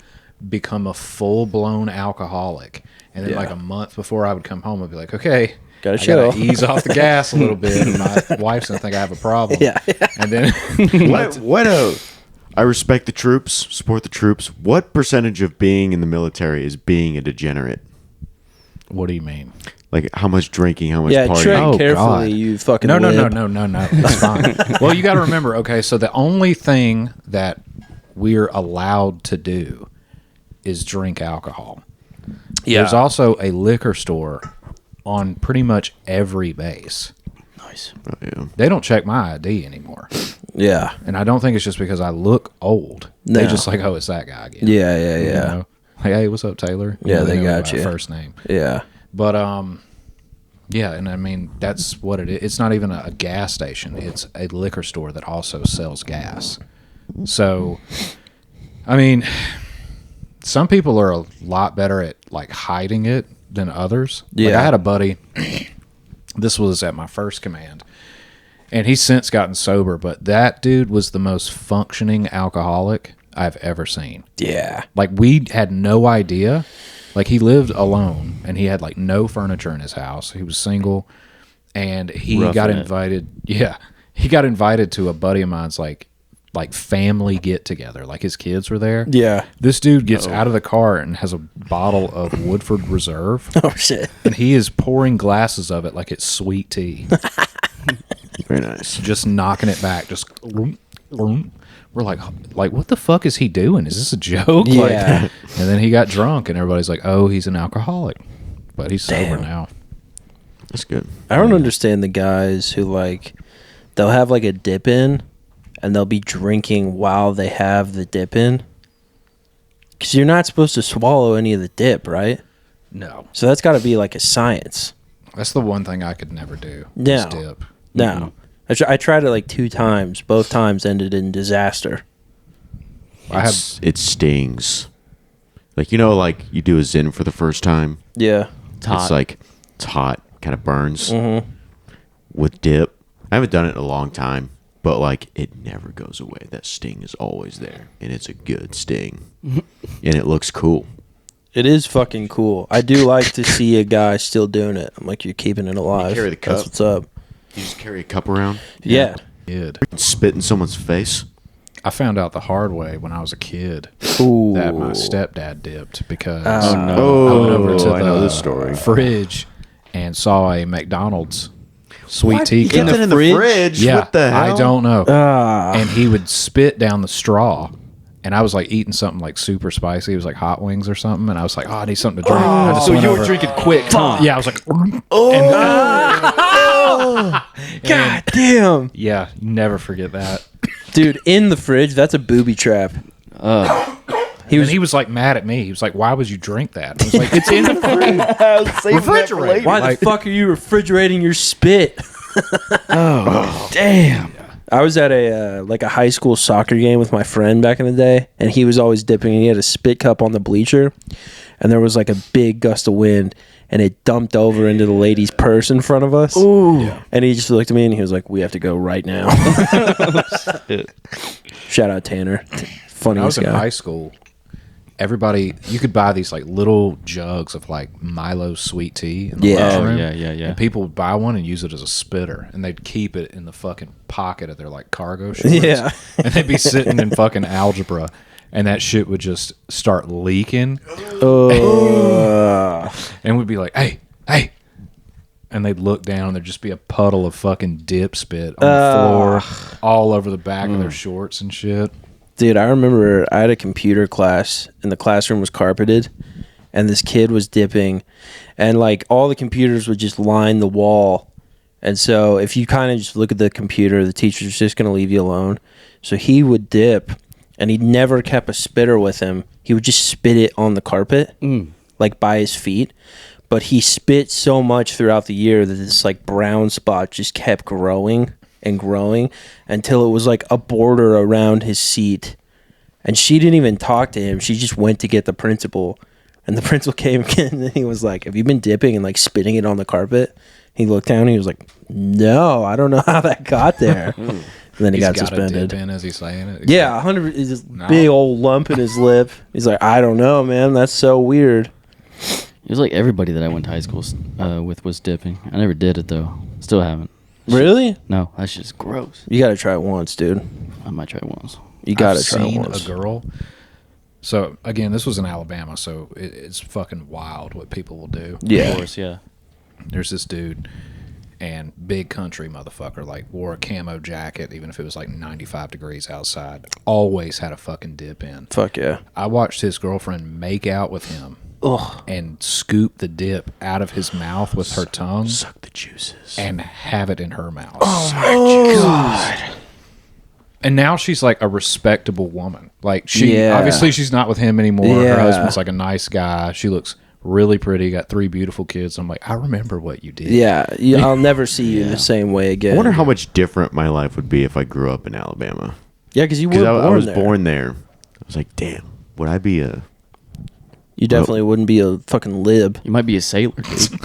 become a full-blown alcoholic, and then Yeah. like a month before I would come home, I'd be like, okay, Gotta I gotta chill. ease off the gas a little bit, and my wife's gonna think I have a problem. Yeah. And then I respect the troops, support the troops. What percentage of being in the military is being a degenerate? what do you mean? Like how much drinking, how much Yeah, partying? tread Oh, carefully, God. you fucking No. lib. It's fine. Well, you got to remember. Okay, so the only thing that we're allowed to do is drink alcohol. Yeah. There's also a liquor store on pretty much every base. Nice. Oh, yeah. They don't check my ID anymore, Yeah. and I don't think it's just because I look old. No. They just like, oh, it's that guy again. Yeah, yeah, You yeah. know? Like, hey, what's up, Taylor? You Yeah, know, they know got my you. first name. Yeah. But yeah, and I mean that's what it is. It's not even a gas station. It's a liquor store that also sells gas. So, I mean, some people are a lot better at like hiding it than others. Like, Yeah. I had a buddy. This was at my first command, and he's since gotten sober. But that dude was the most functioning alcoholic I've ever seen. Yeah. Like we had no idea. Like he lived alone and he had like no furniture in his house. He was single and he got Roughing it. invited. Yeah. He got invited to a buddy of mine's like family get together. Like his kids were there. Yeah. This dude gets out of the car and has a bottle of Woodford Reserve Oh shit. and he is pouring glasses of it like it's sweet tea. Very nice. Just knocking it back. Just we're like, what the fuck is he doing? Is this a joke? Yeah. Like, and then he got drunk, and everybody's like, oh, he's an alcoholic, but he's sober now. That's good. I don't understand the guys who like they'll have like a dip in and they'll be drinking while they have the dip in. Because you're not supposed to swallow any of the dip, right? No, So that's got to be like a science. that's the one thing I could never do. No. is dip. No. I tried it like 2 times. Both times ended in disaster. It stings. Like, you know, like you do a Zen for the first time. Yeah. Hot. It's like, it's hot, kind of burns. Mm-hmm. With dip, I haven't done it in a long time, but like it never goes away. That sting is always there, and it's a good sting, and it looks cool. It is fucking cool. I do like to see a guy still doing it. I'm like, you're keeping it alive. carry the cup. That's what's up. You just carry a cup around, Yeah. Kid. spit in someone's face. I found out the hard way when I was a kid Ooh. that my stepdad dipped because Oh, no. I went over to I know the this story. fridge and saw a McDonald's sweet tea You cup. get that in the fridge? Yeah, What the hell? I don't know. Ah. And he would spit down the straw. And I was like eating something like super spicy. It was like hot wings or something. And I was like, oh, I need something to drink. I just So went you were over. drinking quick, huh? Yeah, I was like, God damn. yeah, never forget that. Dude, in the fridge, that's a booby trap. He was like mad at me. He was like, why would you drink that? I was like, it's in the fucking refrigerator. Why Like, the fuck are you refrigerating your spit? Damn. I was at a like a high school soccer game with my friend back in the day, and he was always dipping, and he had a spit cup on the bleacher, and there was like a big gust of wind, and it dumped over into the lady's purse in front of us. Ooh. Yeah. And he just looked at me, and he was like, we have to go right now. Shout out Tanner. When I Funniest was in guy. high school, everybody, you could buy these like little jugs of like Milo sweet tea in the Yeah. lunchroom. Oh, yeah. And people would buy one and use it as a spitter, and they'd keep it in the fucking pocket of their like cargo shorts. Yeah. And they'd be sitting in fucking algebra, and that shit would just start leaking, and we'd be like, "Hey, hey!" And they'd look down, and there'd just be a puddle of fucking dip spit on the floor, all over the back of their shorts and shit. Dude, I remember I had a computer class and the classroom was carpeted and this kid was dipping and like all the computers would just line the wall. And so if you kind of just look at the computer, the teacher's just going to leave you alone. So he would dip and he never kept a spitter with him. He would just spit it on the carpet, like by his feet. But he spit so much throughout the year that this like brown spot just kept growing and growing until it was like a border around his seat. And she didn't even talk to him. She just went to get the principal. And the principal came in and he was like, have you been dipping and like spitting it on the carpet? He looked down and he was like, no, I don't know how that got there. And then he got He's suspended. a dip in as he's saying it. Yeah, 100. Is this No. big old lump in his lip. He's like, I don't know, man. That's so weird. It was like everybody that I went to high school with was dipping. I never did it though. Still haven't. Really? No, that's just gross. You got to try it once, dude. I might try it once. You got to I've try it seen once. a girl. So again, this was in Alabama, so it's fucking wild what people will do. Yeah. Of course, yeah. There's this dude, and big country motherfucker, like wore a camo jacket even if it was like 95 degrees outside. Always had a fucking dip in. Fuck yeah. I watched his girlfriend make out with him and scoop the dip out of his mouth with her tongue Suck the juices. and have it in her mouth. Oh my God. And now she's like a respectable woman. Like Yeah. obviously she's not with him anymore. Yeah. Her husband's like a nice guy. She looks really pretty, got 3 beautiful kids. I'm like, I remember what you did. Yeah. I'll never see you the same way again. I wonder how much different my life would be if I grew up in Alabama. Yeah, because you were Because born I was there. born there. I was like, damn, would I be a... You definitely wouldn't be a fucking lib. You might be a sailor, dude.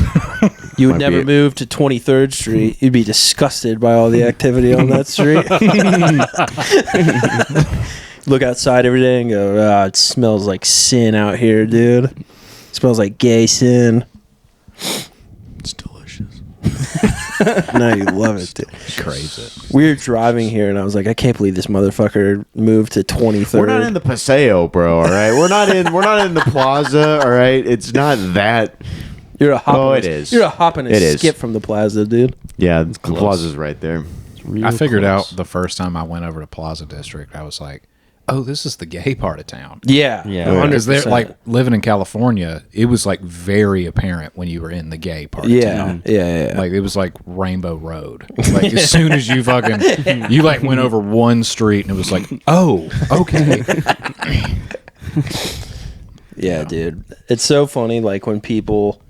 You would Might never be- move to 23rd Street. You'd be disgusted by all the activity on that street. Look outside every day and go, ah, it smells like sin out here, dude. It smells like gay sin. It's delicious. No, you love it, dude. Crazy. We were driving here, and I was like, I can't believe this motherfucker moved to 23rd. We're not in the Paseo, bro, all right? We're not in the plaza, all right? It's not that... You're a hop. Oh, and it is. You're a hop and a It is. skip from the plaza, dude. Yeah, the close. plaza's right there. It's I figured close. out the first time I went over to Plaza District, I was like, oh, this is the gay part of town. Yeah. Yeah. 100%. Because they're like living in California, it was like very apparent when you were in the gay part of Yeah. town. Yeah. Like it was like Rainbow Road. Like as soon as you fucking you like went over one street and it was like, oh, okay. Yeah, dude. It's so funny, like, when people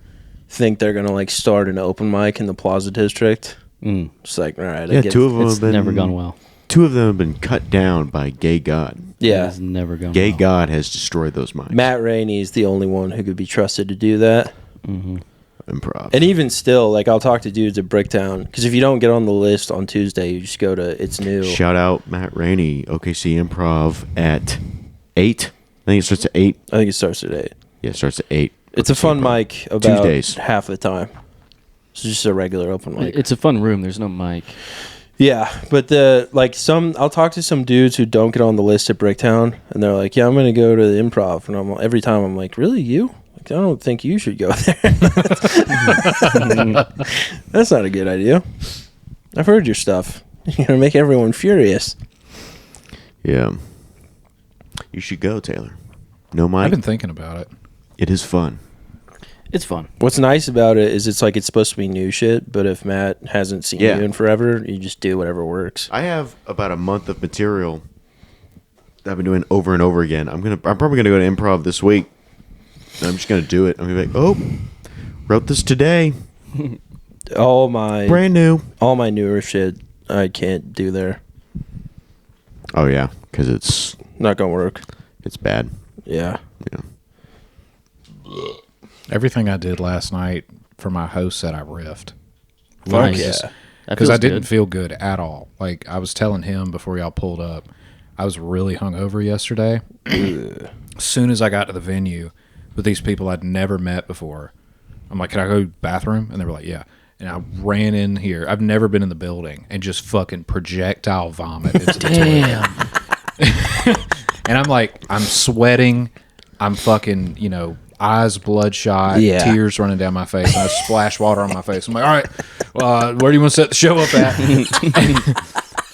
think they're going to, like, start an open mic in the Plaza District. It's like, all right. Yeah, two of them It's have been never gone well. Two of them have been cut down by Gay God. Yeah. It's never gone Gay well. God has destroyed those mics. Matt Rainey is the only one who could be trusted to do that. Improv. And even still, like, I'll talk to dudes at Bricktown. Because if you don't get on the list on Tuesday, you just go to It's New. Shout out Matt Rainey, OKC Improv at 8. I think it starts at 8. I think it starts at 8. Yeah, it starts at 8. It's a fun Improv. mic about Tuesdays. half the time. It's just a regular open mic. It's a fun room. There's no mic. Yeah, but I'll talk to some dudes who don't get on the list at Bricktown, and they're like, "Yeah, I'm gonna go to the Improv," and every time I'm like, "Really, you? Like, I don't think you should go there." That's not a good idea. I've heard your stuff. You're gonna make everyone furious. Yeah. You should go, Taylor. No mic. I've been thinking about it. It is fun. It's fun. What's nice about it is it's supposed to be new shit, but if Matt hasn't seen Yeah. you in forever, you just do whatever works. I have about a month of material that I've been doing over and over again. I'm probably gonna go to improv this week. And I'm just gonna do it. I'm gonna be like, oh, wrote this today. All my Brand new. newer shit I can't do there. Oh yeah, because it's Not gonna work. bad. Yeah. Yeah. Everything I did last night for my host said I riffed. Nice. yeah. That Because feels I didn't good. feel good at all. Like I was telling him before y'all pulled up, I was really hungover yesterday. As soon as I got to the venue with these people I'd never met before, I'm like, "Can I go to the bathroom?" And they were like, "Yeah." And I ran in here. I've never been in the building and just fucking projectile vomit into the toilet. And I'm like, I'm sweating. I'm fucking, eyes bloodshot, Yeah. tears running down my face. And I splash water on my face. I'm like, all right, where do you want to set the show up at?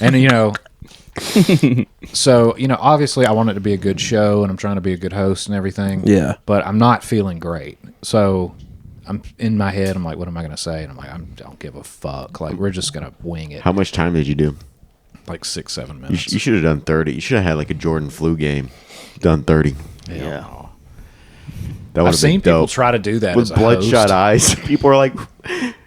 and so, obviously I want it to be a good show and I'm trying to be a good host and everything. Yeah. But I'm not feeling great. So I'm in my head, I'm like, what am I going to say? And I'm like, I don't give a fuck. Like, we're just going to wing it. How much time did you do? Like 6-7 You, minutes. you should have done 30. You should have had like a Jordan flu game. Done 30. Yeah. That would I've have seen been people dope. try to do that With as a bloodshot host. eyes. People are like,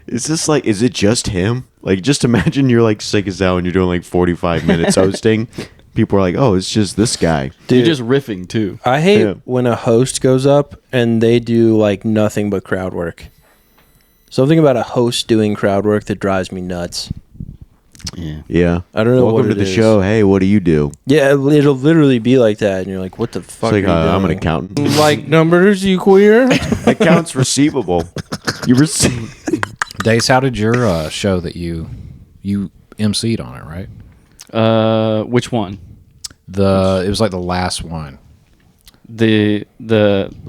is it just him? Like, just imagine you're like sick as hell and you're doing like 45 minutes hosting. People are like, oh, it's just this guy. Dude, You're just riffing too. I hate Yeah. when a host goes up and they do like nothing but crowd work. Something about a host doing crowd work that drives me nuts. Yeah. Yeah. I don't know Welcome what to it the is. show. Hey, what do you do? Yeah, it'll literally be like that, and you're like, "What the fuck?" It's like, are you I'm an doing? accountant. Like numbers, you queer? Accounts receivable. You receive. Dace, how did your show that you emceed on it, right? Which one? It was like the last one. The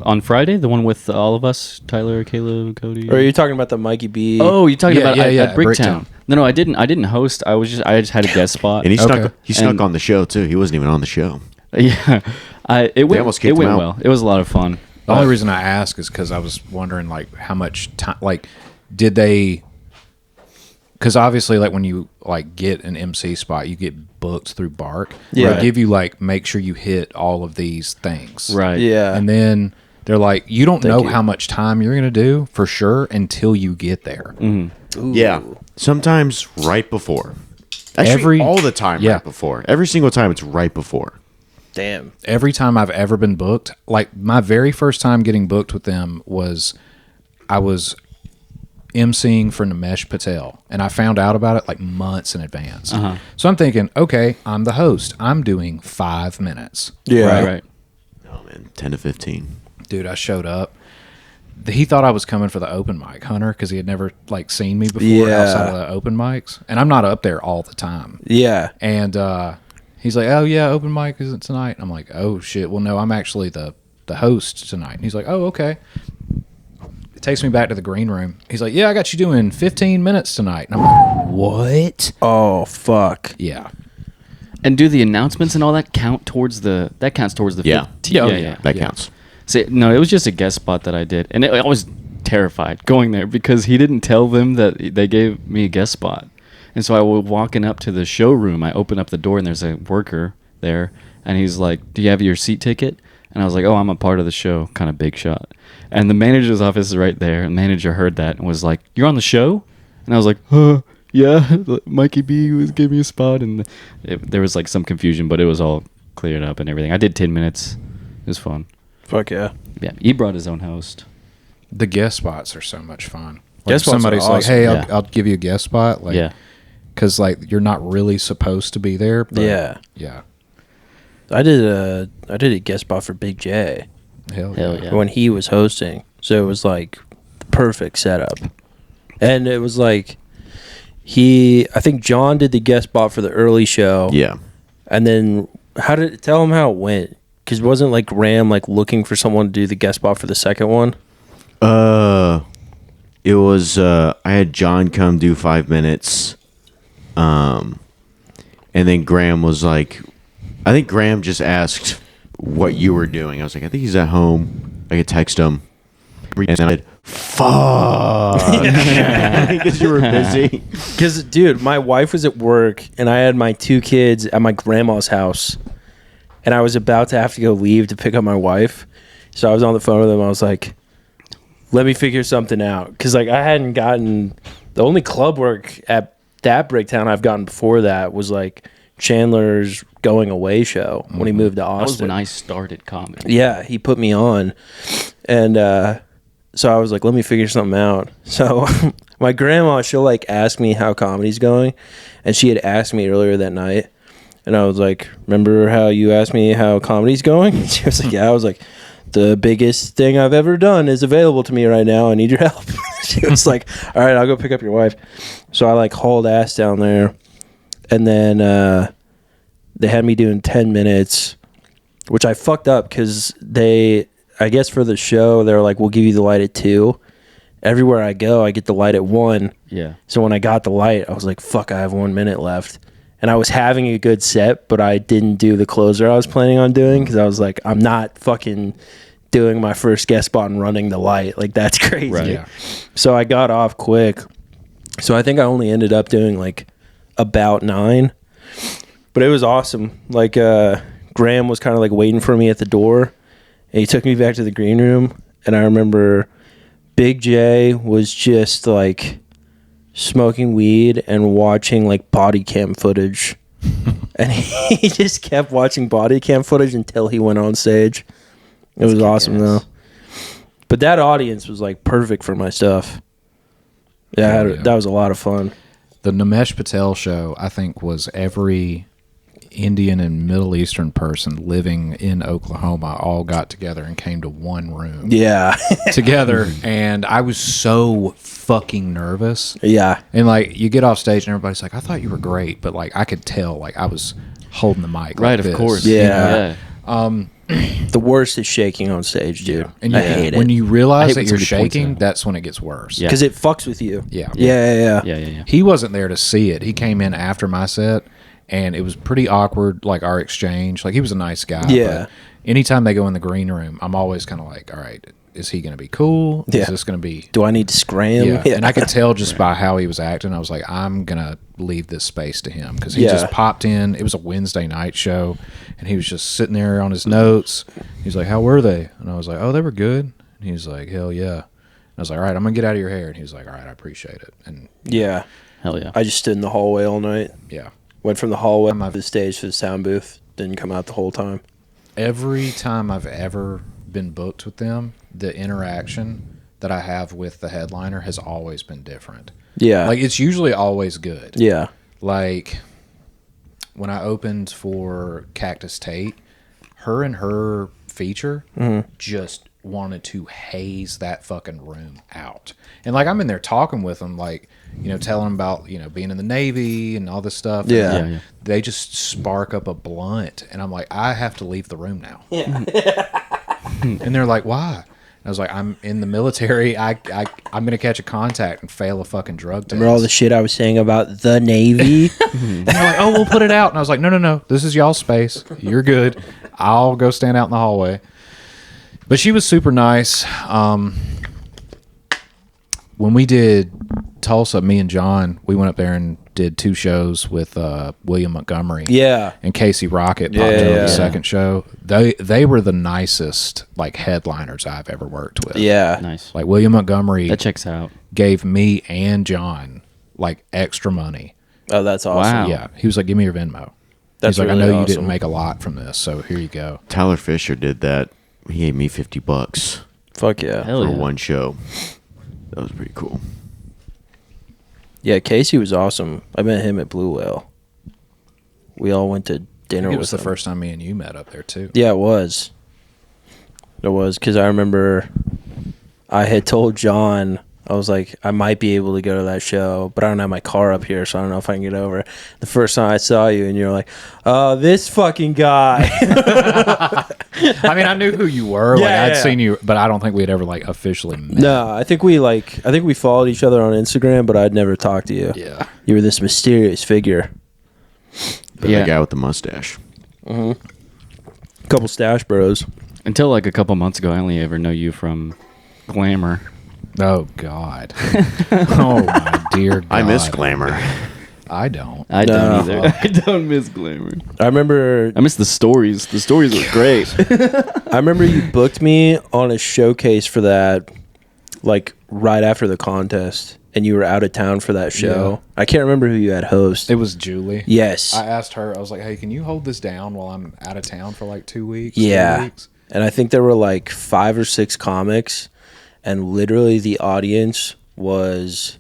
on Friday, the one with all of us, Tyler, Caleb, Cody. Or are you talking about the Mikey B? Oh, you're talking Yeah, about yeah, at yeah, Bricktown. Bricktown. No, I didn't host. I just had a guest spot. And he Okay. snuck And- on the show too. He wasn't even on the show. Yeah, it went. almost It kicked him went out. well. It was a lot of fun. The only reason I ask is because I was wondering, like, how much time, like, did they? Because obviously, like, when you like get an MC spot, you get booked through Bark. Yeah. They give you like, make sure you hit all of these things. Right. Yeah. And then they're like, you don't Thank know you. how much time you're gonna do for sure until you get there. Ooh. Yeah. Sometimes right before. Actually, all the time yeah. right before. Every single time it's right before. Damn. Every time I've ever been booked, like my very first time getting booked with them was I was emceeing for Nimesh Patel, and I found out about it like months in advance. So I'm thinking, okay, I'm the host. I'm doing 5 minutes. Yeah. Right. Oh man, 10 to 15. Dude, I showed up. He thought I was coming for the open mic, Hunter, because he had never like seen me before Yeah. outside of the open mics, and I'm not up there all the time. Yeah. And he's like, "Oh yeah, open mic isn't tonight." I'm like, "Oh shit, well no, I'm actually the host tonight." And he's like, "Oh okay." takes me back to the green room. He's like, yeah, I got you doing 15 minutes tonight. And I'm like, what? Oh fuck. Yeah. And do the announcements and all that count towards the? That counts towards the. Yeah. 15 Oh, yeah, yeah. yeah. That Yeah. counts. See, no, it was just a guest spot that I did, and I was terrified going there because he didn't tell them that they gave me a guest spot. And so I was walking up to the showroom. I open up the door, and there's a worker there, and he's like, "Do you have your seat ticket?" And I was like, "Oh, I'm a part of the show," kind of big shot. And the manager's office is right there. And the manager heard that and was like, "You're on the show?" And I was like, yeah, Mikey B gave me a spot." And there was like some confusion, but it was all cleared up and everything. I did 10 minutes. It was fun. Fuck yeah. Yeah, he brought his own host. The guest spots are so much fun. Like Guest spots are somebody's like, awesome. hey, Yeah. I'll give you a guest spot. Like, Yeah. Because, like, you're not really supposed to be there. But Yeah. Yeah. I did a guest spot for Big J Hell Yeah. when he was hosting. So it was like the perfect setup. And it was like I think John did the guest spot for the early show. Yeah. And then tell him how it went. Because wasn't like Graham like looking for someone to do the guest spot for the second one? It was I had John come do 5 minutes. And then Graham was like, I think Graham just asked what you were doing. I was like, I think he's at home. I could text him. And I said, fuck. Because you were busy. Because, dude, my wife was at work and I had my 2 kids at my grandma's house. And I was about to have to go leave to pick up my wife. So I was on the phone with them. I was like, let me figure something out. Because, like, I hadn't gotten... The only club work at that Bricktown I've gotten before that was, like, Chandler's going away show when he moved to Austin. That was when I started comedy. Yeah, he put me on. And so I was like, let me figure something out. So my grandma, she'll, like, ask me how comedy's going. And she had asked me earlier that night. And I was like, remember how you asked me how comedy's going? She was like, yeah. I was like, the biggest thing I've ever done is available to me right now. I need your help. She was like, all right, I'll go pick up your wife. So I like hauled ass down there. And then they had me doing 10 minutes, which I fucked up because I guess for the show, they were like, we'll give you the light at 2. Everywhere I go, I get the light at 1. Yeah. So when I got the light, I was like, fuck, I have 1 minute left. And I was having a good set, but I didn't do the closer I was planning on doing because I was like, I'm not fucking doing my first guest spot and running the light. Like, that's crazy. Right. Yeah. So I got off quick. So I think I only ended up doing like about 9. But it was awesome. Like, Graham was kind of like waiting for me at the door. And he took me back to the green room. And I remember Big J was just like smoking weed and watching like body cam footage. And he just kept watching body cam footage until he went on stage. It was awesome though. But that audience was like perfect for my stuff. Yeah, that was a lot of fun. The Namesh Patel show, I think, was every Indian and Middle Eastern person living in Oklahoma all got together and came to one room Yeah. together. And I was so fucking nervous. Yeah. And like, you get off stage and everybody's like, I thought you were great. But like, I could tell, like, I was holding the mic. Right, like of this, course. you Yeah. know? The worst is shaking on stage, dude. And I hate when it. you I realize hate that when you're somebody points shaking, out. that's when it gets worse. Yeah. Because it fucks with you. Yeah. Yeah. He wasn't there to see it. He came in after my set, and it was pretty awkward, like our exchange. Like, he was a nice guy. Yeah. But anytime they go in the green room, I'm always kind of like, all right, is he going to be cool? Yeah. Is this going to be... Do I need to scram? Yeah. And I could tell just by how he was acting. I was like, I'm going to leave this space to him. Because he Yeah. just popped in. It was a Wednesday night show. And he was just sitting there on his notes. He's like, how were they? And I was like, oh, they were good. And he's like, hell yeah. And I was like, all right, I'm going to get out of your hair. And he was like, all right, I appreciate it. And Yeah. Hell yeah. I just stood in the hallway all night. yeah. Went from the hallway to the stage to the sound booth. Didn't come out the whole time. Every time I've ever been booked with them, the interaction that I have with the headliner has always been different. Yeah. Like, it's usually always good. Yeah. Like, when I opened for Cactus Tate, her and her feature just wanted to haze that fucking room out. And, like, I'm in there talking with them, like, you know, telling them about, you know, being in the Navy and all this stuff. Yeah. And Yeah. they just spark up a blunt. And I'm like, I have to leave the room now. Yeah. And they're like, why? And I was like, I'm in the military. I'm gonna catch a contact and fail a fucking drug test. Remember all the shit I was saying about the Navy? And they're like, oh, we'll put it out. And I was like, no. This is y'all's space. You're good. I'll go stand out in the hallway. But she was super nice. When we did Tulsa, me and John, we went up there and did 2 shows with William Montgomery. Yeah. And Casey Rocket popped Yeah, over yeah. the second show. They were the nicest like headliners I've ever worked with. Yeah. Nice. Like William Montgomery That checks out. gave me and John like extra money. Oh, that's awesome. Wow. Yeah. He was like, give me your Venmo. That's He's like, really I know you awesome. didn't make a lot from this, so here you go. Tyler Fisher did that. He gave me $50 Fuck yeah. Hell for yeah. one show. That was pretty cool. Yeah, Casey was awesome. I met him at Blue Whale. We all went to I dinner think it with was the him. first time me and you met up there too. Yeah, it was. It was because I remember I had told John, I was like, I might be able to go to that show, but I don't have my car up here, so I don't know if I can get over. The first time I saw you, and you're like, this fucking guy. I mean, I knew who you were. Like Yeah, I'd yeah. seen you, but I don't think we'd ever like officially met. No, I think we followed each other on Instagram, but I'd never talked to you. Yeah. You were this mysterious figure. The Yeah. guy with the mustache. Couple stash bros. Until like a couple months ago, I only ever know you from Glamour. Oh God. Oh my dear God. I miss Glamour. I don't. I No. don't either. I don't miss Glamour. I remember I miss the stories. The stories were great. I remember you booked me on a showcase for that, like right after the contest, and you were out of town for that show. Yeah. I can't remember who you had host. It was Julie. Yes. I asked her, I was like, hey, can you hold this down while I'm out of town for like 2 weeks? 3 Yeah. weeks? And I think there were like 5 or 6 comics, and literally the audience was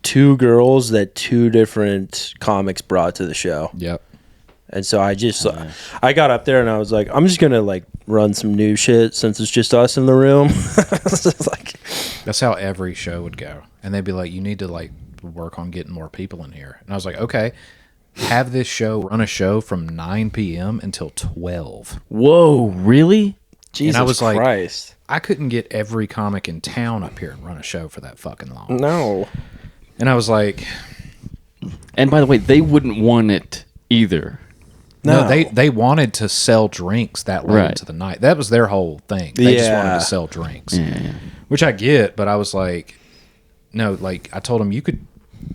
2 girls that 2 different comics brought to the show. Yep. And so I just, I got up there and I was like, I'm just going to like run some new shit since it's just us in the room. It's like, That's how every show would go. And they'd be like, you need to like work on getting more people in here. And I was like, okay, have this show, run a show from 9 p.m. until 12. Whoa, really? Jesus I was like- Christ. I couldn't get every comic in town up here and run a show for that fucking long. No. And I was like, And by the way, they wouldn't want it either. no, No. they wanted to sell drinks that late Right. into the night. That was their whole thing. They just wanted Yeah. to sell drinks. Yeah. Which I get, but I was like, no, like I told him you could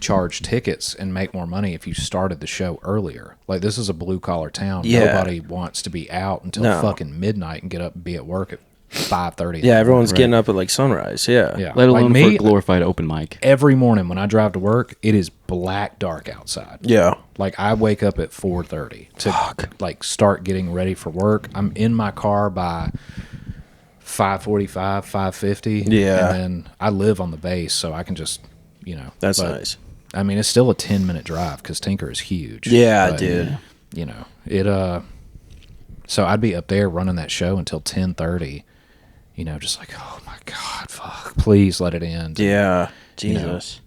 charge tickets and make more money if you started the show earlier. Like this is a blue collar town. Yeah. Nobody wants to be out until No. fucking midnight and get up and be at work at 5:30. Yeah, everyone's Right. getting up at like sunrise. Yeah. Yeah. Let Like alone me, for a glorified open mic. every morning when I drive to work, it is black dark outside. Yeah. Like I wake up at 4:30 to like start getting ready for work. I'm in my car by 5:45, 5:50. Yeah. And then I live on the base, so I can just, you know. That's but, nice. I mean, it's still a 10-minute drive because Tinker is huge. Yeah, But, dude. You know, it, so I'd be up there running that show until 10:30, you know, just like, oh my God, fuck, please let it end. Yeah. You know. Jesus.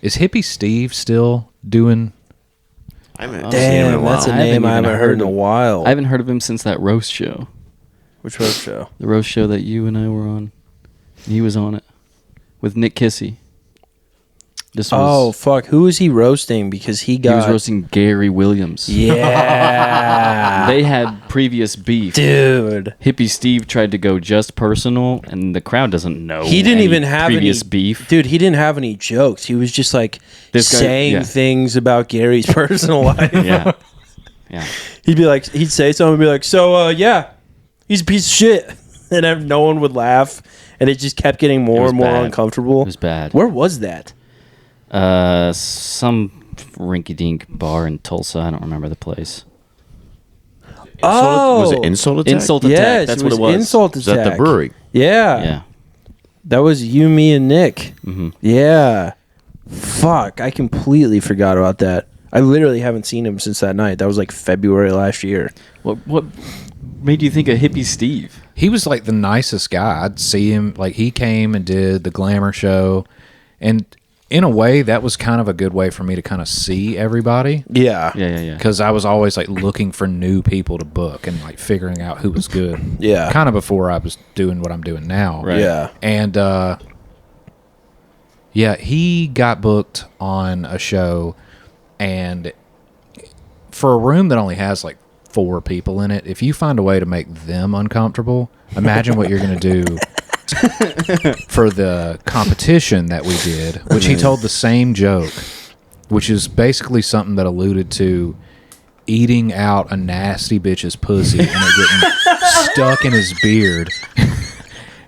Is Hippie Steve still doing? I haven't seen him in a Damn, that's a while. I haven't name I even haven't heard heard in a of- while. I haven't heard of him since that roast show. Which road show? The roast show that you and I were on. He was on it with Nick Kissy. This was, Oh, fuck. Who is he roasting? Because he he got. was roasting Gary Williams. Yeah. They had previous beef. Dude. Hippie Steve tried to go just personal, and the crowd doesn't know. He didn't any even have previous any beef. Dude, he didn't have any jokes. He was just like This guy- saying yeah. things about Gary's personal life. Yeah, yeah. He'd be like, he'd say something and be like, so, yeah, he's a piece of shit. And no one would laugh. And it just kept getting more was and more bad. uncomfortable. It was bad. Where was that? Some rinky-dink bar in Tulsa. I don't remember the place. Oh. Was it Insult Attack? Insult Attack. Yes, That's it what was it was. Insult Is that Attack. the brewery? Yeah. Yeah. That was you, me, and Nick. Mm-hmm. Yeah. Fuck. I completely forgot about that. I literally haven't seen him since that night. That was like February last year. What made you think of Hippie Steve? He was like the nicest guy. I'd see him, like he came and did the Glamour show, and in a way, that was kind of a good way for me to kind of see everybody. Yeah. Yeah. Because I was always like looking for new people to book and like figuring out who was good. Yeah. Kind of before I was doing what I'm doing now. Right. Yeah. And yeah, he got booked on a show, and for a room that only has like 4 people in it, if you find a way to make them uncomfortable, imagine what you're going to do for the competition that we did, which he told the same joke, which is basically something that alluded to eating out a nasty bitch's pussy and it getting stuck in his beard.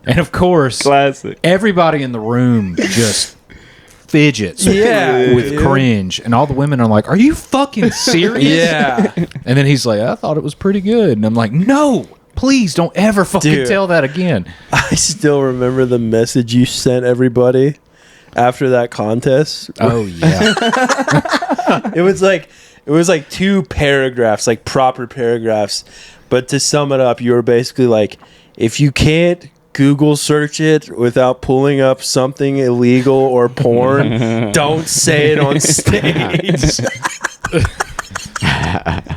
And of course, Classic. everybody in the room just fidgets with cringe, and all the women are like, "Are you fucking serious?" Yeah. And then he's like, "I thought it was pretty good," and I'm like, "No, please don't ever fucking Dude. tell that again." I still remember the message you sent everybody after that contest. Oh yeah, It was like 2 paragraphs, like proper paragraphs. But to sum it up, you were basically like, if you can't Google search it without pulling up something illegal or porn, don't say it on stage.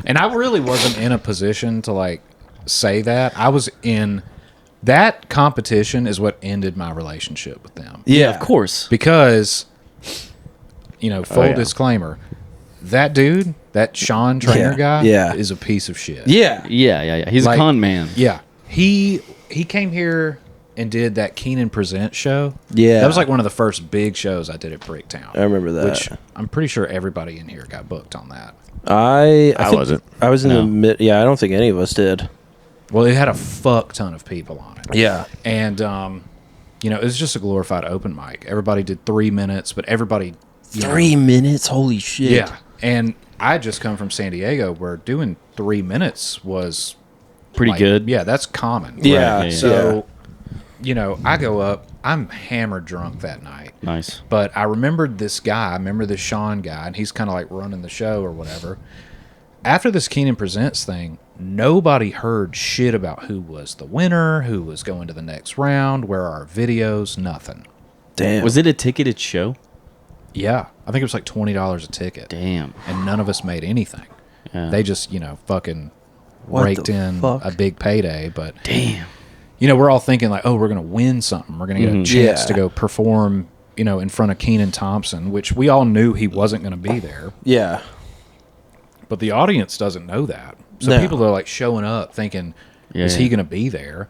and I really wasn't in a position to like say that. I was in that competition is what ended my relationship with them. Yeah, Of course. Because, full yeah. disclaimer, that dude, that Sean Trainer guy, is a piece of shit. Yeah. Yeah. He's Like- a con man. Yeah. He came here and did that Keenan Presents show. Yeah. That was like one of the first big shows I did at Bricktown. I remember that. Which I'm pretty sure everybody in here got booked on that. I I think wasn't. I was in No. the mid. Yeah, I don't think any of us did. Well, it had a fuck ton of people on it. Yeah. And, it was just a glorified open mic. Everybody did 3 minutes, but everybody... 3 minutes? Holy shit. Yeah. And I just come from San Diego where doing 3 minutes was... Pretty like, good. Yeah, that's common. Yeah. Right, yeah. So, I go up. I'm hammered drunk that night. Nice. But I remembered this guy. I remember this Sean guy, and he's kind of like running the show or whatever. After this Keenan Presents thing, nobody heard shit about who was the winner, who was going to the next round, where are our videos, nothing. Damn. Was it a ticketed show? Yeah. I think it was like $20 a ticket. Damn. And none of us made anything. Yeah. They just, fucking What raked the in fuck? a big payday. But, Damn. we're all thinking like, oh, we're going to win something. We're going to get a chance Yeah. to go perform, in front of Keenan Thompson, which we all knew he wasn't going to be there. Yeah. But the audience doesn't know that. So No. people are like showing up thinking, is he Yeah. going to be there?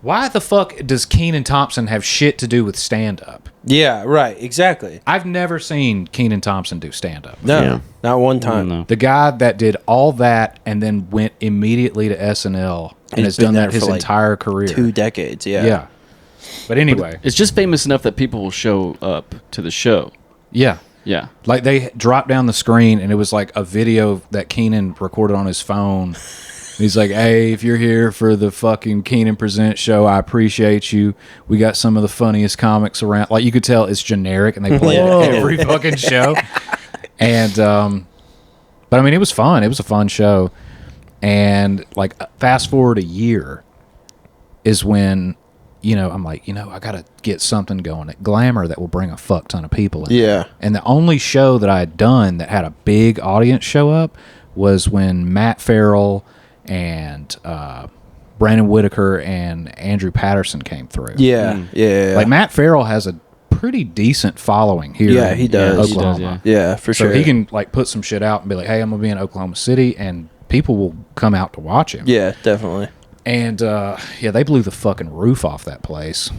Why the fuck does Keenan Thompson have shit to do with stand-up? Yeah, right. Exactly. I've never seen Keenan Thompson do stand-up. No. Yeah. Not one time. No. The guy that did all that and then went immediately to SNL and He's has been done there that his for, like, entire career. 2 decades. Yeah. Yeah. But anyway, It's just famous enough that people will show up to the show. yeah. Yeah. Like they dropped down the screen and it was like a video that Keenan recorded on his phone. He's like, "Hey, if you're here for the fucking Keenan Present show, I appreciate you. We got some of the funniest comics around." Like you could tell it's generic and they play it at every fucking show. And but I mean, it was fun. It was a fun show. And like fast forward a year is when I'm like, I got to get something going at Glamour that will bring a fuck ton of people in. Yeah. And the only show that I had done that had a big audience show up was when Matt Farrell and Brandon Whitaker and Andrew Patterson came through. Yeah. Yeah. Like Matt Farrell has a pretty decent following here Yeah, in he does. He does, Oklahoma. yeah, for So sure. he can like put some shit out and be like, "Hey, I'm going to be in Oklahoma City," and people will come out to watch him. Yeah, definitely. And they blew the fucking roof off that place.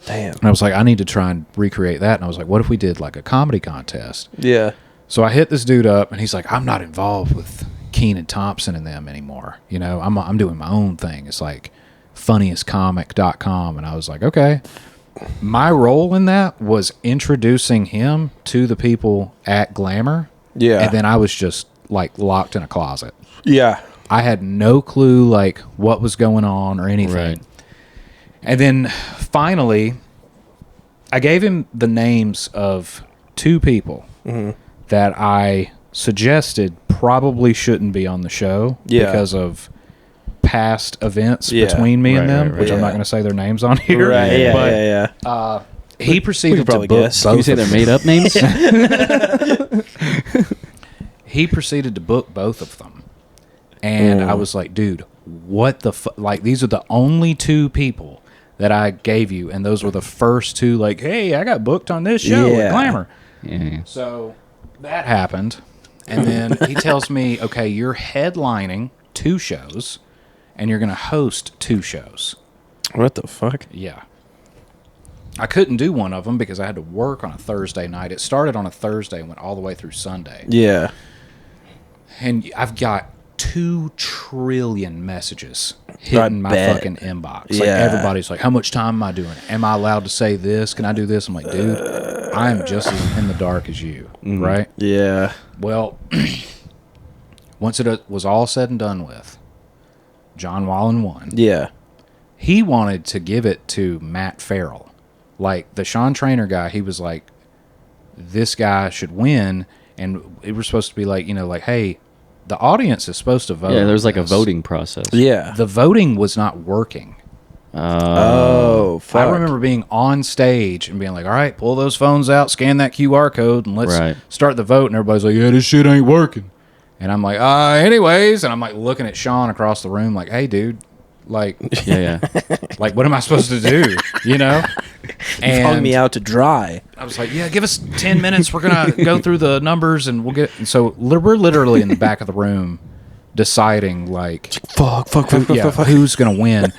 Damn. And I was like, I need to try and recreate that. And I was like, what if we did like a comedy contest? Yeah. So I hit this dude up, and he's like, I'm not involved with Keenan Thompson and them anymore. I'm doing my own thing. It's like funniestcomic.com. And I was like, okay. My role in that was introducing him to the people at Glamour. Yeah. And then I was just like locked in a closet. Yeah. I had no clue like what was going on or anything. Right. And then finally, I gave him the names of 2 people that I suggested probably shouldn't be on the show because of past events Yeah. between me and Right, them, right, which I'm not yeah. going to say their names on here. Right. Yeah. But Yeah. he proceeded to probably book guess. both. Can you say of their them. made up names? He proceeded to book both of them, and I was like, dude, what the like? These are the only two people that I gave you, and those were the first two. Like, hey, I got booked on this show Yeah. at Glamour. Yeah. So that happened, and then he tells me, okay, you're headlining 2 shows, and you're going to host 2 shows. What the fuck? Yeah. I couldn't do one of them because I had to work on a Thursday night. It started on a Thursday and went all the way through Sunday. Yeah. And I've got 2 trillion messages hitting my bet. fucking inbox. Like, Yeah. everybody's like, how much time am I doing? Am I allowed to say this? Can I do this? I'm like, dude, I am just as in the dark as you, right? Yeah. Well, once it was all said and done with, John Wallen won. Yeah. He wanted to give it to Matt Farrell. Like, the Sean Trainer guy, he was like, this guy should win. And it was supposed to be like, like, hey, the audience is supposed to vote. Yeah, there's like a this. voting process. Yeah. The voting was not working. Oh, fuck. I remember being on stage and being like, all right, pull those phones out, scan that QR code, and let's Right. start the vote. And everybody's like, yeah, this shit ain't working. And I'm like, anyways. And I'm like looking at Sean across the room like, hey, dude, like, Yeah. like, what am I supposed to do? You hung me out to dry. I was like, yeah, give us 10 minutes. We're going to go through the numbers and we'll get. And so we're literally in the back of the room deciding, like, Fuck. who's going to win.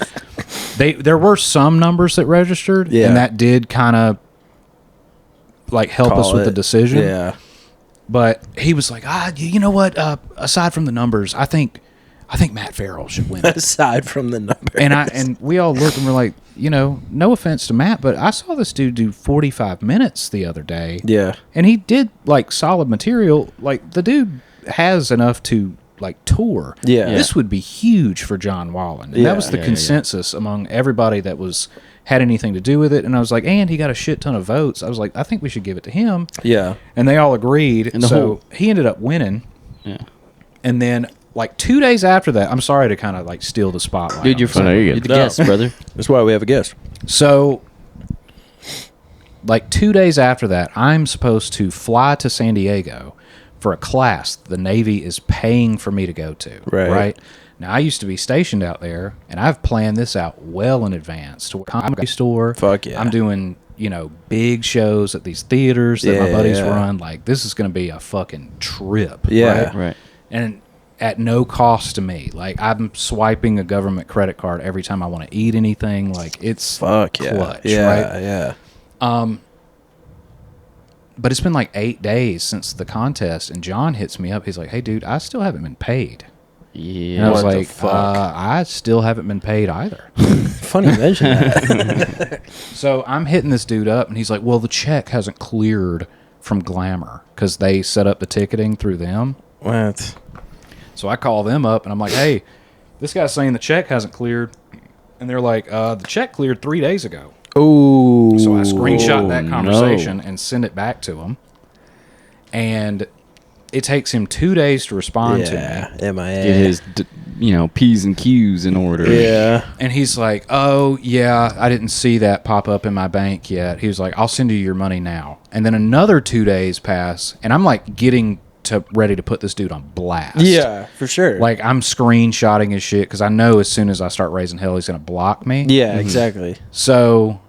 There were some numbers that registered, Yeah. and that did kind of like help us Call with the it. decision. Yeah. But he was like, you know what? Aside from the numbers, I think Matt Farrell should win. Aside from the number. And we all looked and we're like, no offense to Matt, but I saw this dude do 45 minutes the other day. Yeah. And he did like solid material. Like, the dude has enough to like tour. Yeah. This would be huge for John Wallen. And Yeah. that was the consensus among everybody that had anything to do with it. And I was like, and he got a shit ton of votes. I was like, I think we should give it to him. Yeah. And they all agreed. And the so whole- he ended up winning. Yeah. And then like 2 days after that, I'm sorry to kind of like steal the spotlight. Dude, on you're this. fine. you're You're good. the No. guest, brother. That's why we have a guest. So, like 2 days after that, I'm supposed to fly to San Diego for a class the Navy is paying for me to go to. Right. Now, I used to be stationed out there, and I've planned this out well in advance. To a comedy store. Fuck yeah. I'm doing, big shows at these theaters that my Yeah, buddies yeah. run. Like, this is going to be a fucking trip. Yeah. Right? Right. And at no cost to me. Like, I'm swiping a government credit card every time I want to eat anything. Like, it's Fuck yeah. clutch, Yeah. right? Yeah. But it's been like 8 days since the contest, and John hits me up. He's like, hey, dude, I still haven't been paid. And Yeah. I was What the like, fuck? I still haven't been paid either. Funny you mention that. So I'm hitting this dude up, and he's like, well, the check hasn't cleared from Glamour because they set up the ticketing through them. What? So I call them up, and I'm like, hey, this guy's saying the check hasn't cleared. And they're like, the check cleared 3 days ago. Ooh. So I screenshot that no. conversation and send it back to him. And it takes him 2 days to respond to me. Yeah. MIA. Get his, P's and Q's in order. Yeah. And he's like, oh, yeah, I didn't see that pop up in my bank yet. He was like, I'll send you your money now. And then another 2 days pass, and I'm like getting ready to put this dude on blast. Yeah, for sure. Like, I'm screenshotting his shit because I know as soon as I start raising hell, he's going to block me. yeah, exactly. So,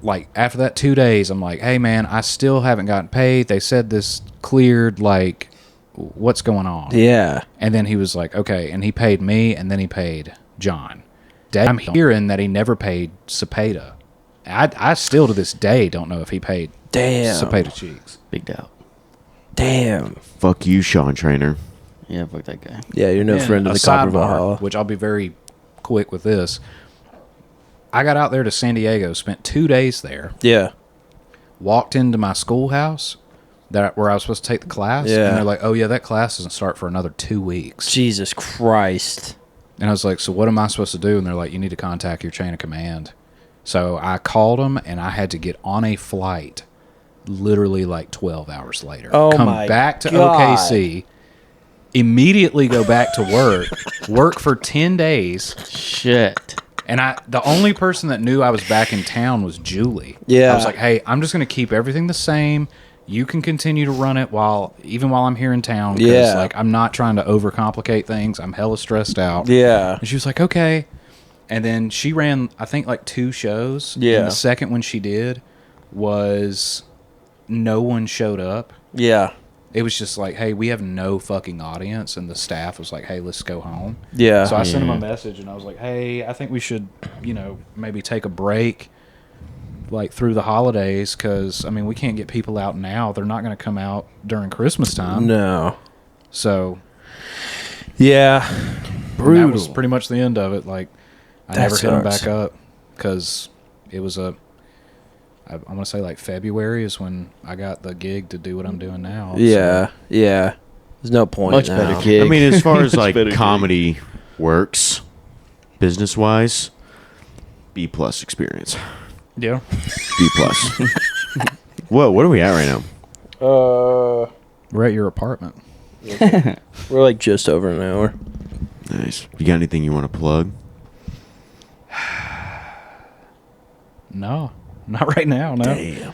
like, after that 2 days, I'm like, hey, man, I still haven't gotten paid. They said this cleared. Like, what's going on? Yeah. And then he was like, okay. And he paid me, and then he paid John. I'm hearing that he never paid Cepeda. I still, to this day, don't know if he paid Damn. Cepeda Cheeks. Big doubt. Damn. Fuck you, Sean Trainer. Yeah, fuck that guy. Yeah, you're no And friend of a the Copper sidebar, Valhalla. which I'll be very quick with this. I got out there to San Diego, spent 2 days there, Yeah. walked into my schoolhouse where I was supposed to take the class, Yeah. and they're like, oh, yeah, that class doesn't start for another 2 weeks. Jesus Christ. And I was like, so what am I supposed to do? And they're like, you need to contact your chain of command. So I called them, and I had to get on a flight literally like 12 hours later. Oh Come my back to God. OKC, immediately go back to work for 10 days, Shit. And the only person that knew I was back in town was Julie. Yeah. I was like, hey, I'm just going to keep everything the same. You can continue to run it even while I'm here in town. Yeah. Like, I'm not trying to overcomplicate things. I'm hella stressed out. Yeah. And she was like, okay. And then she ran, I think, like 2 shows. Yeah. And the second one she did was no one showed up. Yeah. It was just like, hey, we have no fucking audience. And the staff was like, hey, let's go home. Yeah. So I sent him a message and I was like, hey, I think we should, maybe take a break like through the holidays because, I mean, we can't get people out now. They're not going to come out during Christmas time. No. So. Yeah. That was pretty much the end of it. Like, I That never hit them sucks. back up because it was I want to say like February is when I got the gig to do what I'm doing now. Yeah. Yeah. There's no point Much now. better gig. I mean, as far as like better gig. comedy works, business wise, B+ experience. Yeah. B+. Whoa, what are we at right now? We're at your apartment. We're like just over an hour. Nice. You got anything you want to plug? No, not right now. No. Damn.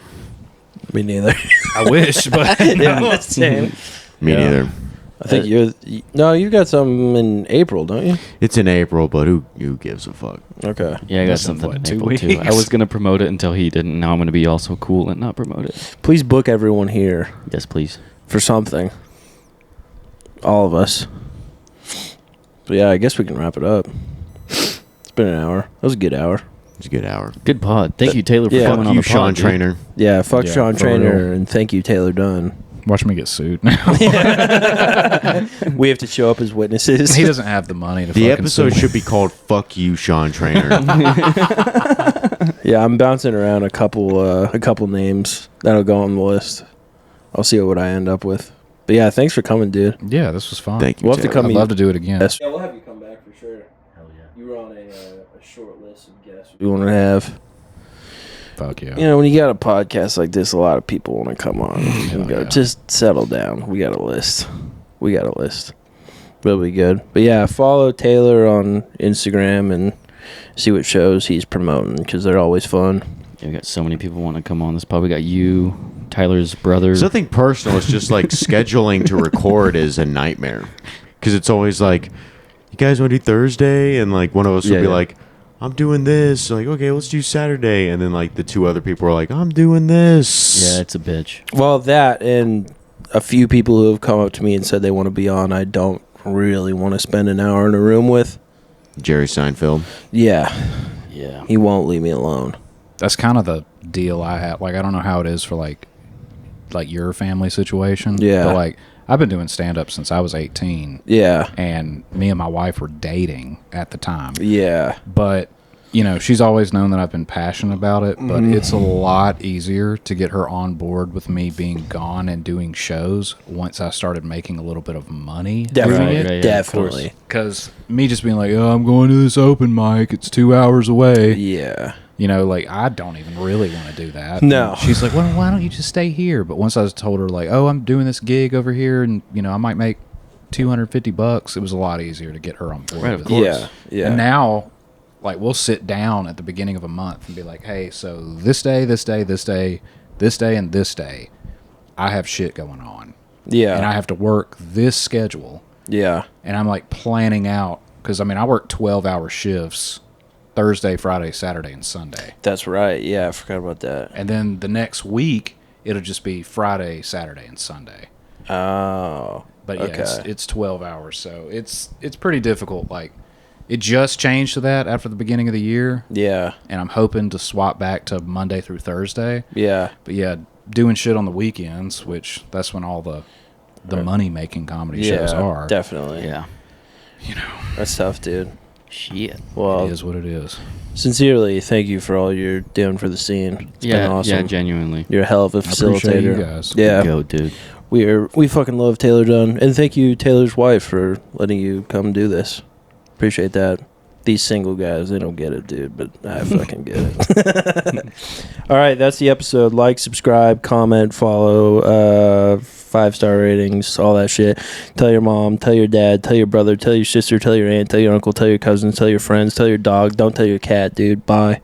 Me neither. I wish, but no. Same. Me Yeah. neither. I think you got something in April, don't you? It's in April, but who gives a fuck? Okay. Yeah, I got Less than, something what, in 2 April, too. I weeks? was going to promote it until he didn't. Now I'm going to be also cool and not promote it. Please book everyone here Yes, please. for something. All of us. But yeah, I guess we can wrap it up. It's been an hour. That was a good hour. It's a good hour. Good pod. Thank you, Taylor, for Yeah. coming Fuck on you, the pod, Sean dude. Trainer. Yeah, fuck Yeah, Sean for Trainer real. and thank you, Taylor Dunn. Watch me get sued now. We have to show up as witnesses. He doesn't have the money to The fucking episode sue. should be called "Fuck You, Sean Trainer." Yeah, I'm bouncing around a couple names that'll go on the list. I'll see what I end up with. But yeah, thanks for coming, dude. Yeah, this was fun. Thank you. We'll have to Taylor. come I'd love to do it again. Yeah, we'll have you come back for sure. Hell yeah. You were on a short list of guests we want to have. Fuck yeah. You know, when you got a podcast like this, a lot of people want to come on. Hell We gotta yeah. just settle down. We got a list. It'll be good. But yeah, follow Taylor on Instagram and see what shows he's promoting because they're always fun. Yeah, we got so many people want to come on this pod. We got you, Tyler's brother. It's nothing personal. It's just like scheduling to record is a nightmare because it's always like, you guys want to do Thursday, and like one of us will be like, I'm doing this. Like, okay, let's do Saturday, and then like the 2 other people are like, I'm doing this. Yeah, it's a bitch. Well, that and a few people who have come up to me and said they want to be on, I don't really want to spend an hour in a room with. Jerry Seinfeld. Yeah, Yeah. he won't leave me alone. That's kind of the deal I have. Like, I don't know how it is for like your family situation. Yeah. But like, I've been doing stand up since I was 18. Yeah, And me and my wife were dating at the time. yeah, But, she's always known that I've been passionate about it. But it's a lot easier to get her on board with me being gone and doing shows once I started making a little bit of money doing definitely, it. Right, yeah, of definitely. Because me just being like, oh, I'm going to this open mic. It's 2 hours away. Yeah, Like, I don't even really want to do that. No. And she's like, well, why don't you just stay here? But once I told her, like, oh, I'm doing this gig over here and, I might make $250, it was a lot easier to get her on board. Right, with of it. course. yeah, yeah. And now, like, we'll sit down at the beginning of a month and be like, hey, so this day, this day, this day, this day, and this day, I have shit going on. yeah, And I have to work this schedule. yeah, And I'm, like, planning out. Because, I work 12-hour shifts Thursday, Friday, Saturday, and Sunday. that's right. Yeah, I forgot about that. And then the next week, it'll just be Friday, Saturday, and Sunday. Oh, But yeah, okay. it's 12 hours, so it's pretty difficult. Like, it just changed to that after the beginning of the year, Yeah, and I'm hoping to swap back to Monday through Thursday. yeah, But yeah, doing shit on the weekends, which that's when all the money making comedy shows yeah, are. definitely. Yeah. That's tough, dude. Shit. Well, It is what it is. sincerely, thank you for all you're doing for the scene. It's been awesome. Yeah, genuinely. You're a hell of a I appreciate you facilitator. guys. Yeah, Go, dude. we fucking love Taylor Dunn, and thank you, Taylor's wife, for letting you come do this. Appreciate that. These single guys, they don't get it, dude, but I fucking get it. All right, that's the episode. Like, subscribe, comment, follow, 5-star ratings, all that shit. Tell your mom, tell your dad, tell your brother, tell your sister, tell your aunt, tell your uncle, tell your cousins, tell your friends, tell your dog. Don't tell your cat, dude. Bye.